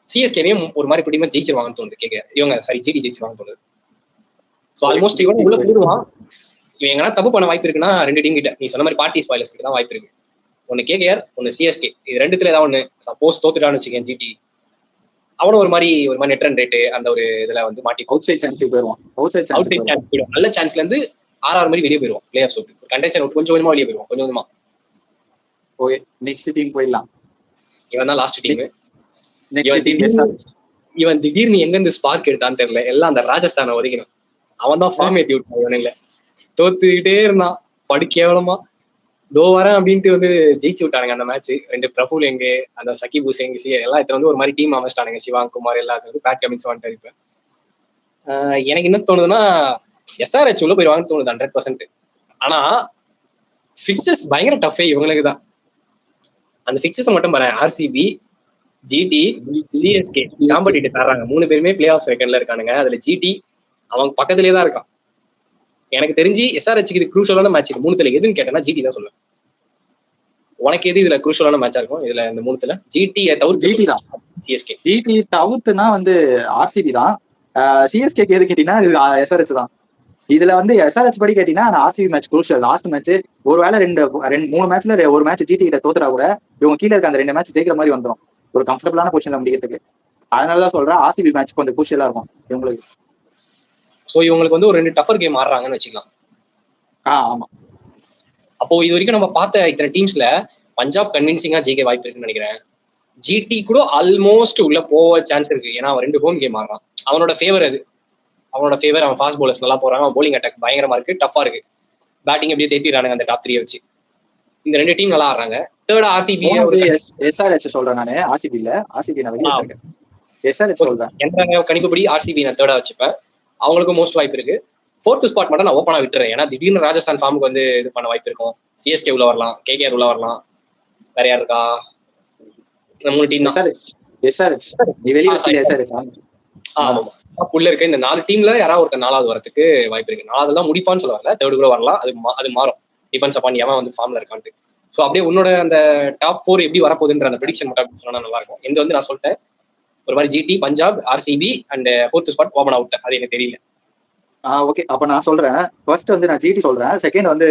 சிஎஸ்கேவையும் ஒரு மாதிரி டீமா ஜெயிச்சிருவாங்கன்னு தோணுது. கேகேஆர் இவங்க சாரி ஜிடி ஜெயிச்சிருவாங்கன்னு தோணுது. ஸோ ஆல்மோஸ்ட் இவன் உள்ள போயிடுவான். இவன் எங்கன்னா தப்பு பண்ண வாய்ப்பு இருக்குன்னா 2 டீம் கிட்ட நீ சொன்ன மாதிரி பார்ட்டி ஸ்பாயிலர்ஸ் கிட்ட தான் வாய்ப்பு இருக்கு. ஒன்னு கேகேஆர், ஒன்னு சிஎஸ்கே. இது ரெண்டுத்துல ஏதாவது ஒண்ணு சப்போஸ் தோத்துட்டான்னு வச்சுக்கேன் ஜிடி, அவனும் ஒரு மாதிரி நெட் ரன் ரேட்டு அந்த ஒரு இதுல வந்து மாட்டி அவுட் சைட் சான்ஸ் போயிடுவான். அவுட் சைட் சான்ஸ் போயிடும். நல்ல சான்ஸ்ல இருந்து 6 மாதிரி வெளியே போயிடுவான். பிளே ஆஃப் விட்டு கண்டென்ஷன் விட்டு கொஞ்சம் கொஞ்சமா வெளியே போயிடுவான். கொஞ்சம் கொஞ்சமா. ஓகே நெக்ஸ்ட் டீம் போயிடலாம். இவன் தான் லாஸ்ட் டீம். இவன் திடீர்னு எங்க இருந்து ஸ்பார்க் எடுத்தான்னு தெரியல. எல்லாம் அந்த ராஜஸ்தானை ஒதுக்கணும். அவன் தான் ஃபார்ம் ஏத்தி விட்டான். இவனுங்கள தோத்துக்கிட்டே இருந்தான் படு கேவலமா. தோ வரேன் அப்படின்ட்டு வந்து ஜெயிச்சு விட்டானுங்க அந்த மேட்ச். 2 பிரபுல் எங்க அந்த சகிப் ஹுசேன் எல்லாம் இத்தனை வந்து ஒரு மாதிரி டீம் அமைச்சிட்டானுங்க. சிவாங் குமார் எல்லாத்துக்கும் வந்து பேட் கமின்ஸ் வந்துட்டாரு. இப்ப எனக்கு என்ன தோணுதுன்னா எஸ்ஆர்ஹெச் உள்ள போயிருவாங்கன்னு தோணுது 100%. ஆனா பிக்சஸ் பயங்கர டஃபே இவங்களுக்கு தான். அந்த பிக்சஸ் மட்டும் பாரு, ஆர்சிபி, ஜிடி, சிஎஸ்கே காம்படிட்டர்ஸ் ஆடுறாங்க. 3 பேருமே பிளே ஆஃப் செகண்ட்ல இருக்கானுங்க. அதுல ஜிடி அவங்க பக்கத்துலயே தான் இருக்கான். எனக்கு தெரிஞ்சு எஸ்ஆர்ஹெச்சுக்கு இது குரூஷலான மேட்ச். 3த்துல எதுன்னு கேட்டேன்னா ஜிடி தான் சொல்லுவேன். உனக்கு எது இதுல குரூஷலான மேட்சா இருக்கும்? இதுல இந்த 3த்துல ஜிடி தவிர்த்து ஜிடி தான். சிஎஸ்கே ஜிடி தவிர்த்துனா வந்து ஆர்சிபி தான். சிஎஸ்கே எது கேட்டீங்கன்னா இது எஸ்ஆர்ஹெச் தான். இதுல வந்து எஸ்ஆர்ஹெச் படி கேட்டீங்கன்னா RCB match crucial. Last match ஒருவேளை 3 மேட்ச்ல ஒரு மேட்ச் ஜிடி கிட்ட தோத்துறா கூட இவங்க கீழே இருக்க அந்த 2 மேட்ச் ஜெயிக்கிற மாதிரி வந்துடும் ஒரு கம்ஃபர்டபுளான பொசிஷன்ல முடிக்கிறதுக்கு. அதனாலதான் சொல்றேன் ஆர்சிபி மேட்ச் கொஞ்சம் குரூஷலா இருக்கும் இவங்களுக்கு. சோ இவங்களுக்கு வந்து ஒரு 2 டஃபர் கேம் ஆடுறாங்கன்னு வச்சுக்கலாம். ஆமா. அப்போ இது வரைக்கும் நம்ம பார்த்த இத்தனை டீம்ஸ்ல பஞ்சாப் கன்வின்சிங்கா ஜெயிக்க வாய்ப்பு இருக்குன்னு நினைக்கிறேன். ஜிடி கூட ஆல்மோஸ்ட் உள்ள போக சான்ஸ் இருக்கு. ஏன்னா அவன் 2 ஹோம் கேம் ஆடுறான். அவனோட ஃபேவர் அது. அவனோட ஃபேவர். அவன் ஃபாஸ்ட் பவுலர்ஸ் நல்லா போறாங்க. அவன் போலிங் அட்டாக் பயங்கரமா இருக்கு, டஃபா இருக்கு. பேட்டிங் எப்படியே தேத்திடுறானுங்க அந்த டாப் 3 வச்சு. இந்த 2 டீம் நல்லா ஆடுறாங்க. தேர்ட் ஆர்சிபி எஸ்ஆர்ஹெச் சொல்றேன் நானு. ஆர்சிபி இல்ல, ஆர்சிபி நான் வெளியே வச்சிருக்கேன். எஸ்ஆர்ஹெச் சொல்றேன். என்ற கணிப்புப்படி ஆர்சிபி நான் தேர்டா வச்சுப்பேன். அவங்களுக்கும் மோஸ்ட் வாய்ப்பு இருக்கு. 4th ஸ்பாட் மட்டும் நான் ஓப்பனா விட்டுறேன். ஏன்னா திடீர்னு ராஜஸ்தான் ஃபார்முக்கு வந்து இது பண்ண வாய்ப்பு இருக்கும். சிஎஸ்கே உள்ள வரலாம், கேகேஆர் உள்ள வரலாம். வேற யார் இருக்கா? 3 டீம் தான். எஸ்ஆர்ஹெச் நீ வெளியே வச்சு எஸ்ஆர்ஹெச். ஆமா உள்ள இருக்க இந்த 4 டீம்ல யாராவது ஒருத்தர் 4வது வரதுக்கு வாய்ப்பு இருக்கு. 4வது தான் முடிப்பான்னு சொல்ல வரல, தேர்டு கூட வரலாம். அது மாறும், டிபெண்ட்ஸ் அப்பான் எவன் வந்து ஃபார்ம்ல இருக்கான்ட்டு. ஸோ அப்படியே உன்னோட அந்த டாப் 4 எப்படி வரப்போகுதுன்ற அந்த ப்ரெடிக்ஷன் மட்டும் சொன்னா நல்லா இருக்கும். எந்த வந்து நான் சொல்லிட்டேன் ஒரு மாதிரி GT, Punjab, RCB and 4th spot open out. அது எனக்கு தெரியல. ஓகே அப்ப நான் சொல்றேன். ஃபர்ஸ்ட் வந்து நான் ஜிடி சொல்றேன், செகண்ட் வந்து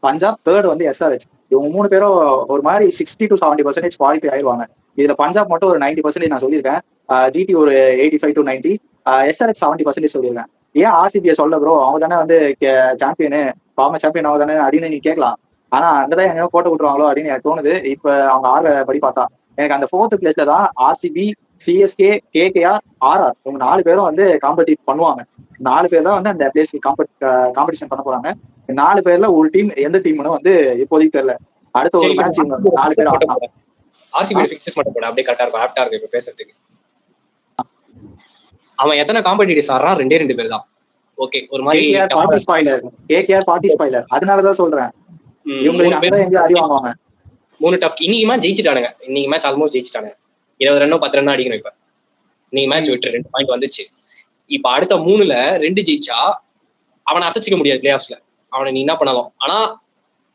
பஞ்சாப், தேர்ட் வந்து எஸ்ஆர்ஹெச். இவங்க 3 பேரும் ஒரு மாதிரி 60 to 70% குவாலிஃபை ஆயிடுவாங்க. இதுல பஞ்சாப் மட்டும் ஒரு 90% நான் சொல்லியிருக்கேன். ஜிடி ஒரு 85 to 90, எஸ்ஆர்ஹெச் 70% சொல்லியிருக்கேன். ஏன் ஆர்சிபியை சொல்ல ப்ரோ, அவங்க தானே வந்து சாம்பியனு, ஃபார்மர் சாம்பியன் அவங்க தானே அப்படின்னு நீ கேட்கலாம். ஆனா அங்கதான் எங்கேயோ போட்டு விட்டுருவாங்களோ அப்படின்னு எனக்கு தோணுது. இப்ப அவங்க ஆடுற படி பார்த்தா எனக்கு அந்த 4th பிளேஸ்ல தான் ஆர்சிபி, சிஎஸ்கே, கேகேஆர், ஆர்ஆர் இவங்க 4 பேரும் வந்து காம்படிட் பண்ணுவாங்க. 4 பேர் தான் வந்து அந்த பிளேஸ்க்கு காம்படிஷன் பண்ண போறாங்க. 4 பேர்ல ஒரு டீம் எந்த டீம்னு வந்து இப்போதைக்கு தெரியல. அடுத்த ஒரு மேட்ச் 4 பேர் ஆடலாம். ஆர்சிபி ஃபிக்சஸ் மட்டும் போட அப்படியே கரெக்டா இருக்கும், ஆப்டா இருக்கு இப்ப பேசுறதுக்கு. அவன் எத்தனை காம்படிட்டர்ஸ் ஆடுறான்? 2 பேர் தான். ஓகே ஒரு மாதிரி கேகேஆர் பார்ட்டி ஸ்பாயிலர். அதனாலதான் சொல்றேன் இவங்களுக்கு அங்க எங்க அடி வாங்குவாங்க. 3 டஃப். இன்னைக்கு மேட்ச் ஜெயிச்சிட்டானுங்க. இன்னைக்கு மேட்ச் ஆல்மோஸ்ட் ஜெயிச்சிட்டானுங்க. 20 ரன் 10 ரன் அடிக்கணும். இப்ப இன்னைக்கு மேட்ச் விட்டு 2 பாயிண்ட் வந்துச்சு. இப்ப அடுத்த 3ல 2 ஜெயிச்சா அவனை அசைச்சிக்க முடியாது பிளே ஆஃப்ஸ்ல. அவனை நீ என்ன பண்ணாலும். ஆனா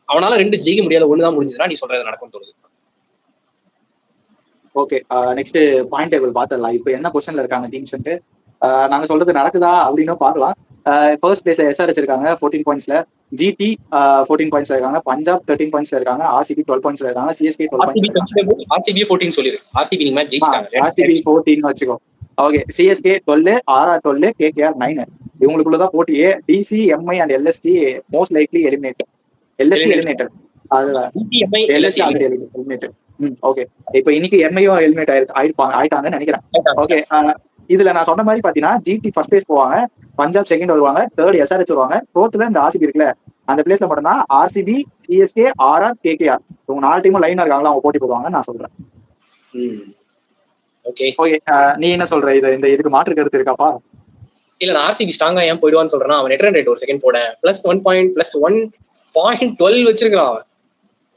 அவனால 2 ஜெயிக்க முடியாத ஒண்ணுதான் முடிஞ்சதுன்னா நீ சொல்றது நடக்கும்னு தோணுது. ஓகே, நெக்ஸ்ட் பாயிண்ட் டேபிள் பாத்துடலாம். இப்போ என்ன பொசிஷன்ல இருக்காங்க டீம்ஸ்ன்ட்டு நாங்க சொல்றது நடக்குதா அப்படின்னு பார்க்கலாம். ஃபர்ஸ்ட் பிளேஸ்ல எஸ்ஆர்எச் இருக்காங்க 14 பாயிண்ட்ஸ்ல, ஜிடி 14 பாயிண்ட்ஸ்ல இருக்காங்க, பஞ்சாப் 13 பாயிண்ட்ஸ்ல இருக்காங்க, ஆர்சிபி 12 பாயிண்ட்ஸ்ல இருக்காங்க, சிஎஸ்கே 12 பாயிண்ட்ஸ்ல இருக்காங்க. ஆர்சிபி 14 சொல்லிரு. ஆர்சிபி நீங்க மேட்ச் ஜெயிச்சிட்டாங்க. ஆர்சிபி 14 வச்சுக்கோ. Okay, CSK 12, RR 12, KKR 9. இவங்களுக்குள்ளதான் போட்டியே. DC, MI and LSG most likely eliminate. LSG eliminated. அதுதான் எல்எஸ்டி ஆல்ரெடி எலிமினேட்டட். ஓகே, இப்போ இன்னைக்கு எம்ஐயும் எலிமினேட் ஆயிட்டாங்கன்னு நினைக்கிறேன். ஓகே, இதுல நான் சொன்ன மாதிரி பாத்தீங்கன்னா ஜிடி ஃபர்ஸ்ட் பிளேஸ் போவாங்க, பஞ்சாப் செகண்ட் வருவாங்க, தேர்ட் எஸ்ஆர்எச் வருவாங்க, ஃபோர்த்ல இந்த ஆர்சிபி இருக்குல்ல அந்த பிளேஸ்ல மட்டும்தான் ஆர்சிபி, சிஎஸ்கே, ஆர்ஆர், கேகேஆர் இவங்க 4 டீமும் லைனா இருக்காங்களா அவங்க போட்டி போடுவாங்க நான் சொல்றேன். ஓகே ஓகே, நீ என்ன சொல்ற? இந்த இதுக்கு மாற்று கருத்து இருக்காப்பா? இல்ல நான் ஆர்சிபி ஸ்ட்ராங்கா ஏன் போயிடுவான்னு சொல்றேன்னா அவன் நெட் ரன் ரேட் ஒரு செகண்ட் போட +1.12 வச்சிருக்கான்.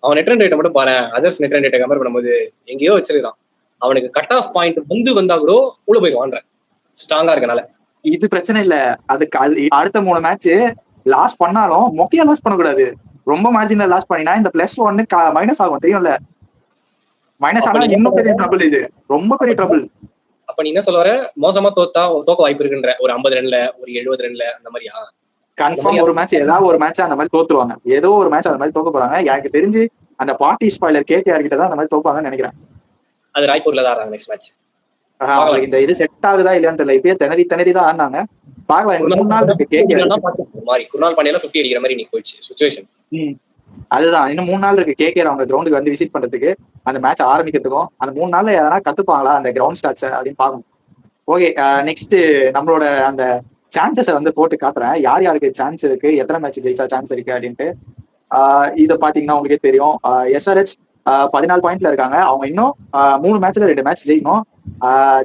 அவன் நெட் ரன் ரேட்டை மட்டும் பாரு, அதர்ஸ் நெட் ரன் ரேட்டை கம்பேர் பண்ணும்போது எங்கேயோ வச்சிருக்கான். அவனுக்கு கட் ஆஃப் பாயிண்ட் வந்தா கூட உள்ள போயிடுவான்ற ஸ்ட்ராங்கா இருக்கனால. இது பிரச்சனை இல்ல. அதுக்கு அடுத்த 3 மேட்ச் லாஸ் பண்ணாலும் மொக்கையா லாஸ் பண்ணக்கூடாது. ரொம்ப மார்ஜின்ல லாஸ் பண்ணினா இந்த +1 மைனஸ் ஆகும், தெரியும்ல? மைனஸ் ஆனா இன்னும் பெரிய ட்ரபிள். இது ரொம்ப பெரிய ட்ரபிள். அப்ப நீ என்ன சொல்ல வர? மோசமா தோக்க வாய்ப்பு இருக்குன்ற ஒரு 50 ரன்ல ஒரு 70 ரன்ல அந்த மாதிரியா? கன்ஃபார்ம் ஒரு மேட்ச் ஏதாவது ஒரு மேட்ச் அந்த மாதிரி தோத்துருவாங்க. ஏதோ ஒரு மேட்ச் அந்த மாதிரி தோக்க போறாங்க. எனக்கு தெரிஞ்சு அந்த பார்ட்டி ஸ்பாயிலர் கேகேஆர் கிட்ட தான் அந்த மாதிரி தோப்பாங்கன்னு நினைக்கிறேன். அது ராய்ப்பூர்ல தான் நெக்ஸ்ட் மேட்ச். அவங்களுக்கு இந்த இது செட் ஆகுதா இல்லையான்னு தெரியல. இப்பயே திணறி தான் ஆடினாங்க. பார்க்கலாம். 3 நாள் இருக்கு கேகேஆர் மாதிரி. குருநாள் பாண்டியால 50 அடிக்கிற மாதிரி நீ போயிடுச்சு சிச்சுவேஷன். அதுதான், இன்னும் 3 நாள் இருக்கு கேகேஆர் அவங்க கிரவுண்டுக்கு வந்து விசிட் பண்றதுக்கு, அந்த மேட்ச் ஆரம்பிக்கிறதுக்கும். அந்த 3 நாள்ல எதனா கத்துப்பாங்களா அந்த கிரவுண்ட் ஸ்டாட்ஸ் அப்படின்னு பார்க்கணும். ஓகே, நெக்ஸ்ட் நம்மளோட அந்த சான்சஸை வந்து போட்டு காட்டுறேன். யார் யாருக்கு சான்ஸ் இருக்கு, எத்தனை மேட்ச் ஜெயிச்சா சான்ஸ் இருக்கு அப்படின்ட்டு. இதை பாத்தீங்கன்னா உங்களுக்கே தெரியும். எஸ்ஆர்எச் 14 பாயிண்ட்ல இருக்காங்க. அவங்க இன்னும் 3 மேட்ச்ல 2 மேட்ச் ஜெயிக்கணும்.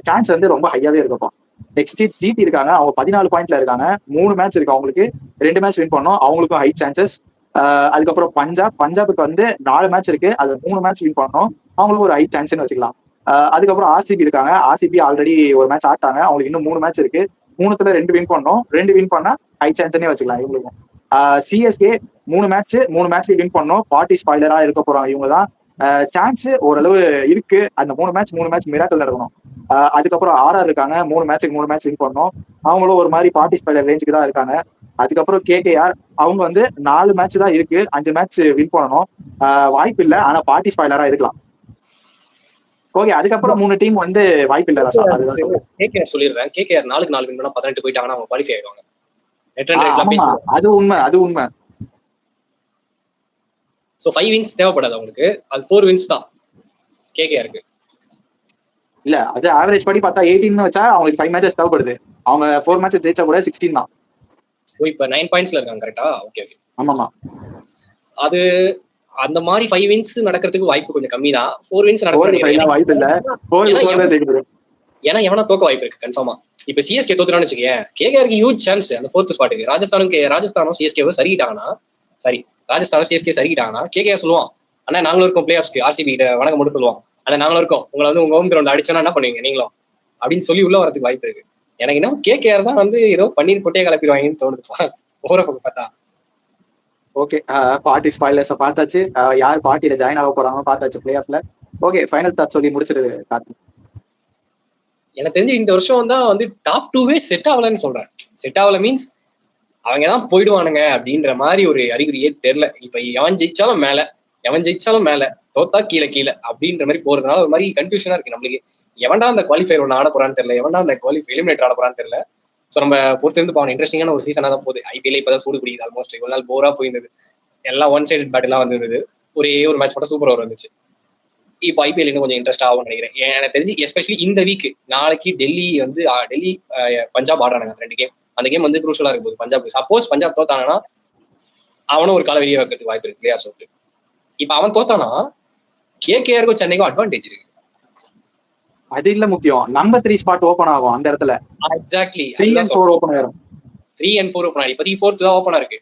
சான்ஸ் வந்து ரொம்ப ஹையாவே இருக்கப்போ. நெக்ஸ்ட் ஜிடி இருக்காங்க. அவங்க 14 பாயிண்ட்ல இருக்காங்க. 3 மேட்ச் இருக்கு அவங்களுக்கு, 2 மேட்ச் வின் பண்ணணும். அவங்களுக்கும் ஹை சான்சஸ். அதுக்கப்புறம் பஞ்சாபுக்கு வந்து 4 மேட்ச் இருக்கு, அது 3 மேட்ச் வின் பண்ணணும். அவங்களுக்கு ஒரு ஹை சான்ஸ்னு வச்சுக்கலாம். அதுக்கப்புறம் ஆர்சிபி இருக்காங்க. ஆர்சிபி ஆல்ரெடி ஒரு மேட்ச் ஆட்டாங்க. அவங்களுக்கு இன்னும் 3 மேட்ச் இருக்கு, 3த்துல 2 வின் பண்ணணும். 2 வின் பண்ணா ஹை சான்ஸ்னே வச்சுக்கலாம் இவங்களுக்கும். சிஎஸ்கே 3 மேட்ச் வின் பண்ணணும். பார்ட்டி ஸ்பாயிலரா இருக்க போறாங்க இவங்க தான். சான்ஸ் ஓரளவு இருக்கு. அந்த 3 மேட்ச் மிராக்கல் நடக்கணும். அதுக்கப்புறம் ஆர்ஆர் இருக்காங்க. 3 மேட்ச் வின் பண்ணணும். அவங்களும் ஒரு மாதிரி பார்ட்டி ஸ்பாயிலர் ரேஞ்சுக்கு தான் இருக்காங்க. அதுக்கப்புறம் கேகேஆர் அவங்க வந்து 4 மேட்ச் தான் இருக்கு, 5 மேட்ச் வின் பண்ணணும். வாய்ப்பு இல்லை, ஆனா பார்ட்டி ஸ்பாயிலரா இருக்கலாம். ஓகே, அதுக்கப்புறம் 3 டீம் வந்து வாய்ப்பு இல்லை. கேகேஆர் சொல்லிடுறேன். கேகேஆர் 4 வின் பண்ணா 18 போயிட்டாங்கன்னா அவங்க குவாலிஃபை ஆயிடுவாங்க. அது உண்மை. சோ 5 வின்ஸ் தேவைப்படாது அவங்களுக்கு, அது 4 வின்ஸ் தான் கேகேஆருக்கு. இல்ல, அது ஆவரேஜ் படி பார்த்தா 18 வச்சா அவங்களுக்கு 5 மேட்சஸ் தேவைப்படுது. அவங்க 4 மேட்சஸ் ஜெயிச்சா கூட 16 தான். ஓ, இப்ப 9 பாயிண்ட்ஸ்ல இருக்காங்க கரெக்ட்டா? ஓகே. ஆமாமா. அது அந்த மாதிரி 5 வின்ஸ் நடக்கிறதுக்கு வாய்ப்பு கொஞ்சம் கம்மி தான். 4 வின்ஸ் நடக்கிறதுக்கு வாய்ப்பு இல்ல. 4 ஜெயிக்கிறது. ஏன்னா எவனா தோக்க வாய்ப்பு இருக்கு கன்ஃபார்மா. இப்ப சிஎஸ்கே தோத்துறான்னு வச்சுக்கேன், கேகேஆருக்கு ஹியூஜ் சான்ஸ் அந்த 4th ஸ்பாட்டுக்கு. ராஜஸ்தானும் சிஎஸ்கேவும் ராஜஸ்தானும் சிஎஸ்கே சரிக்கிட்டாங்கன்னா கேகேஆர் சொல்லுவான், ஆனா நாங்களும் இருக்கோம் பிளே ஆஃப்ஸ்க்கு, ஆர்சிபி கிட்ட வணக்கம் மட்டும் சொல்லுவான், ஆனா நாங்களும் இருக்கோம், உங்களை வந்து உங்க ஹோம் கிரவுண்ட் அடிச்சோன்னா என்ன பண்ணுவீங்க நீங்களும் அப்படின்னு சொல்லி உள்ள வரதுக்கு வாய்ப்பு இருக்கு. எனக்கு என்ன கேகேஆர் தான் வந்து ஏதோ பன்னீர் கொட்டையை கிளப்பிடுவாங்கன்னு தோணுதுப்பா ஓர பக்கம் பார்த்தா. ஓகே, பார்ட்டி ஸ்பாயிலர்ஸை பார்த்தாச்சு. யார் பார்ட்டியில ஜாயின் ஆக போறாங்க பார்த்தாச்சு பிளே ஆஃப்ல. ஓகே, ஃபைனல் தாட் சொல்லி முடிச்சிருது கார்த்தி. எனக்கு தெரிஞ்சு இந்த வருஷம் தான் வந்து டாப் 2வே செட் ஆகலன்னு சொல்றேன். செட் ஆகல மீன்ஸ் அவங்க தான் போயிடுவானுங்க அப்படின்ற மாதிரி ஒரு அறிகுறியே தெரியல. இப்ப எவன் ஜெயிச்சாலும் மேல தோத்தா கீழே அப்படின்ற மாதிரி போறதுனால ஒரு மாதிரி கன்ஃபியூஷனா இருக்கு நம்மளுக்கு. எவன்டா அந்த குவாலிஃபயர் ஒன்று ஆட போறான்னு தெரியல, எவன்டா அந்த எலிமினேட்டர் ஆட போறான்னு தெரியல. ஸோ நம்ம பொறுத்திருந்து பாவம். இன்ட்ரெஸ்டிங்கான ஒரு சீசனா தான் போகுது. ஐபிஎல் இப்பதான் சூடு பிடிக்குது. ஆல்மோஸ்ட் இவ்வளவு நாள் போரா போயிருந்தது, எல்லாம் ஒன் சைடு பேட்டிலாம் வந்திருந்தது. ஒரே ஒரு மேட்ச் மட்டும் சூப்பர் ஓவர் வந்துச்சு. இப்போ ஐபிஎல் இன்னும் கொஞ்சம் இன்ட்ரெஸ்ட் ஆகும்னு நினைக்கிறேன். எனக்கு தெரிஞ்சு எஸ்பெஷலி இந்த வீக் நாளைக்கு டெல்லி பஞ்சாப் ஆடுறாங்க 2 கேம். அந்த கேம் வந்து குரூஷலா இருக்கும் போது பஞ்சாப். சப்போஸ் பஞ்சாப் தோத்தானா அவனும் ஒரு கால வெளியே வைக்கிறதுக்கு வாய்ப்பு இருக்கு பிளேயர்ஸ் விட்டு. இப்ப அவன் தோத்தானா கேகேஆருக்கும் சென்னைக்கும் அட்வான்டேஜ் இருக்கு. அது இல்ல முக்கியம், நம்பர் 3 ஸ்பாட் ஓபன் ஆகும் அந்த இடத்துல. எக்ஸாக்ட்லி 3 and 4 ஓபன் ஆயிரும். 3 and 4 ஓபன் ஆயிரும். இப்போதைக்கு 4th தான் ஓபனா இருக்கு.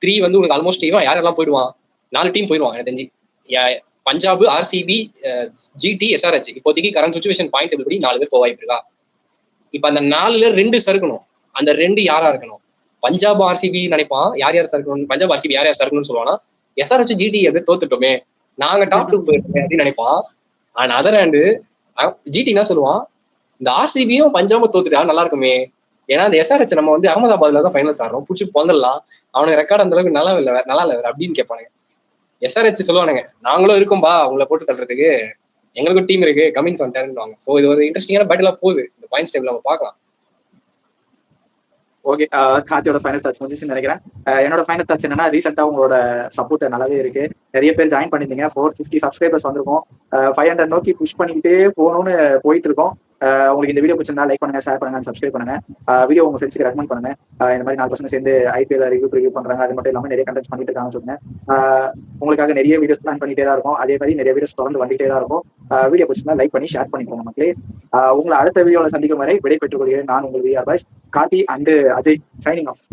3 வந்து உங்களுக்கு ஆல்மோஸ்ட் யாரெல்லாம் போயிடுவான், 4 டீம் போயிடுவான் எனக்கு தெரிஞ்சு. பஞ்சாப், ஆர்சிபி, ஜிடி, எஸ்ஆர்எச் இப்போதைக்கு கரண்ட் சிச்சுவேஷன் பாயிண்ட் எப்படி 4 பேர் போக வாய்ப்பு இருக்கா. இப்ப அந்த 4ல 2 சறுக்கணும். அந்த 2 யாரா இருக்கணும்? பஞ்சாப் ஆர்சிபி நினைப்பான் யார் யார் சறுக்கணும், பஞ்சாப் ஆர்சிபி யார் யார் சறுக்கணும்னு சொல்லுவானா, எஸ்ஆர்ஹெச் ஜிடி எது தோத்துட்டோமே, நாங்க டாப் 2 போயிருக்கோமே அப்படின்னு நினைப்பான். அண்ட் அதர் ஹேண்டு ஜிடி என்ன சொல்லுவான், இந்த ஆர்சிபியும் பஞ்சாபும் தோத்துட்டா நல்லா இருக்குமே, ஏன்னா அந்த எஸ்ஆர்ஹெச் நம்ம வந்து அகமதாபாத்ல தான் ஃபைனல்ஸ் ஆடுறோம், பிடிச்சி பொங்கலாம், அவனுக்கு ரெக்கார்ட் அந்த அளவுக்கு நல்லா இல்லை வேற அப்படின்னு கேட்பானுங்க. எஸ்ஆர்ஹெச் சொல்லுவானுங்க, நாங்களும் இருக்கோம்பா உங்களை போட்டு தள்ளுறதுக்கு, எங்களுக்கும் டீம் இருக்கு, கமின்ஸ் வந்துட்டாருன்னு. ஸோ இது ஒரு இன்ட்ரெஸ்டிங்கான பேட்டிலா போகுது இந்த பாயிண்ட்ஸ் டேபிள், நம்ம பார்க்கலாம். ஓகே, கார்த்தியோட ஃபைனல் டச் முடிஞ்சுன்னு நினைக்கிறேன். என்னோட ஃபைனல் டச் என்னன்னா, ரீசெண்டா உங்களோட சப்போர்ட் நல்லாவே இருக்கு, நிறைய பேர் ஜாயின் பண்ணிருந்தீங்க, 450 சப்ஸ்கிரைபர்ஸ் வந்திருக்கோம், 500 நோக்கி புஷ் பண்ணிக்கிட்டே போகணும்னு போயிட்டு இருக்கோம். உங்களுக்கு இந்த வீடியோ பிடிச்சிருந்தா லைக் பண்ணுங்க, ஷேர் பண்ணுங்க, சப்ஸ்கிரைப் பண்ணுங்க, வீடியோ உங்க ஃப்ரெண்ட்ஸ்க்கு ரெக்கமெண்ட் பண்ணுங்க. இந்த மாதிரி 4 பசங்க சேர்ந்து ஐபிஎல் ரிவ்யூ பண்றாங்க, அது மட்டும் இல்லாமல் நிறைய கண்டென்ட்ஸ் பண்ணிட்டு இருக்காங்கன்னு சொல்லுங்க. உங்களுக்காக நிறைய வீடியோஸ் பிளான் பண்ணிட்டே தான் இருக்கும், அதே மாதிரி நிறைய வீடியோஸ் தொடர்ந்து வந்துட்டே தான் இருக்கும். வீடியோ பிடிச்சிருந்தா லைக் பண்ணி ஷேர் பண்ணிக்கோங்க மக்களே. உங்களை அடுத்த வீடியோவில் சந்திக்கும் வரை விடை பெற்றுக் கொள்கிறேன். நான் உங்கள் VR boys Karthi and Ajay, signing of.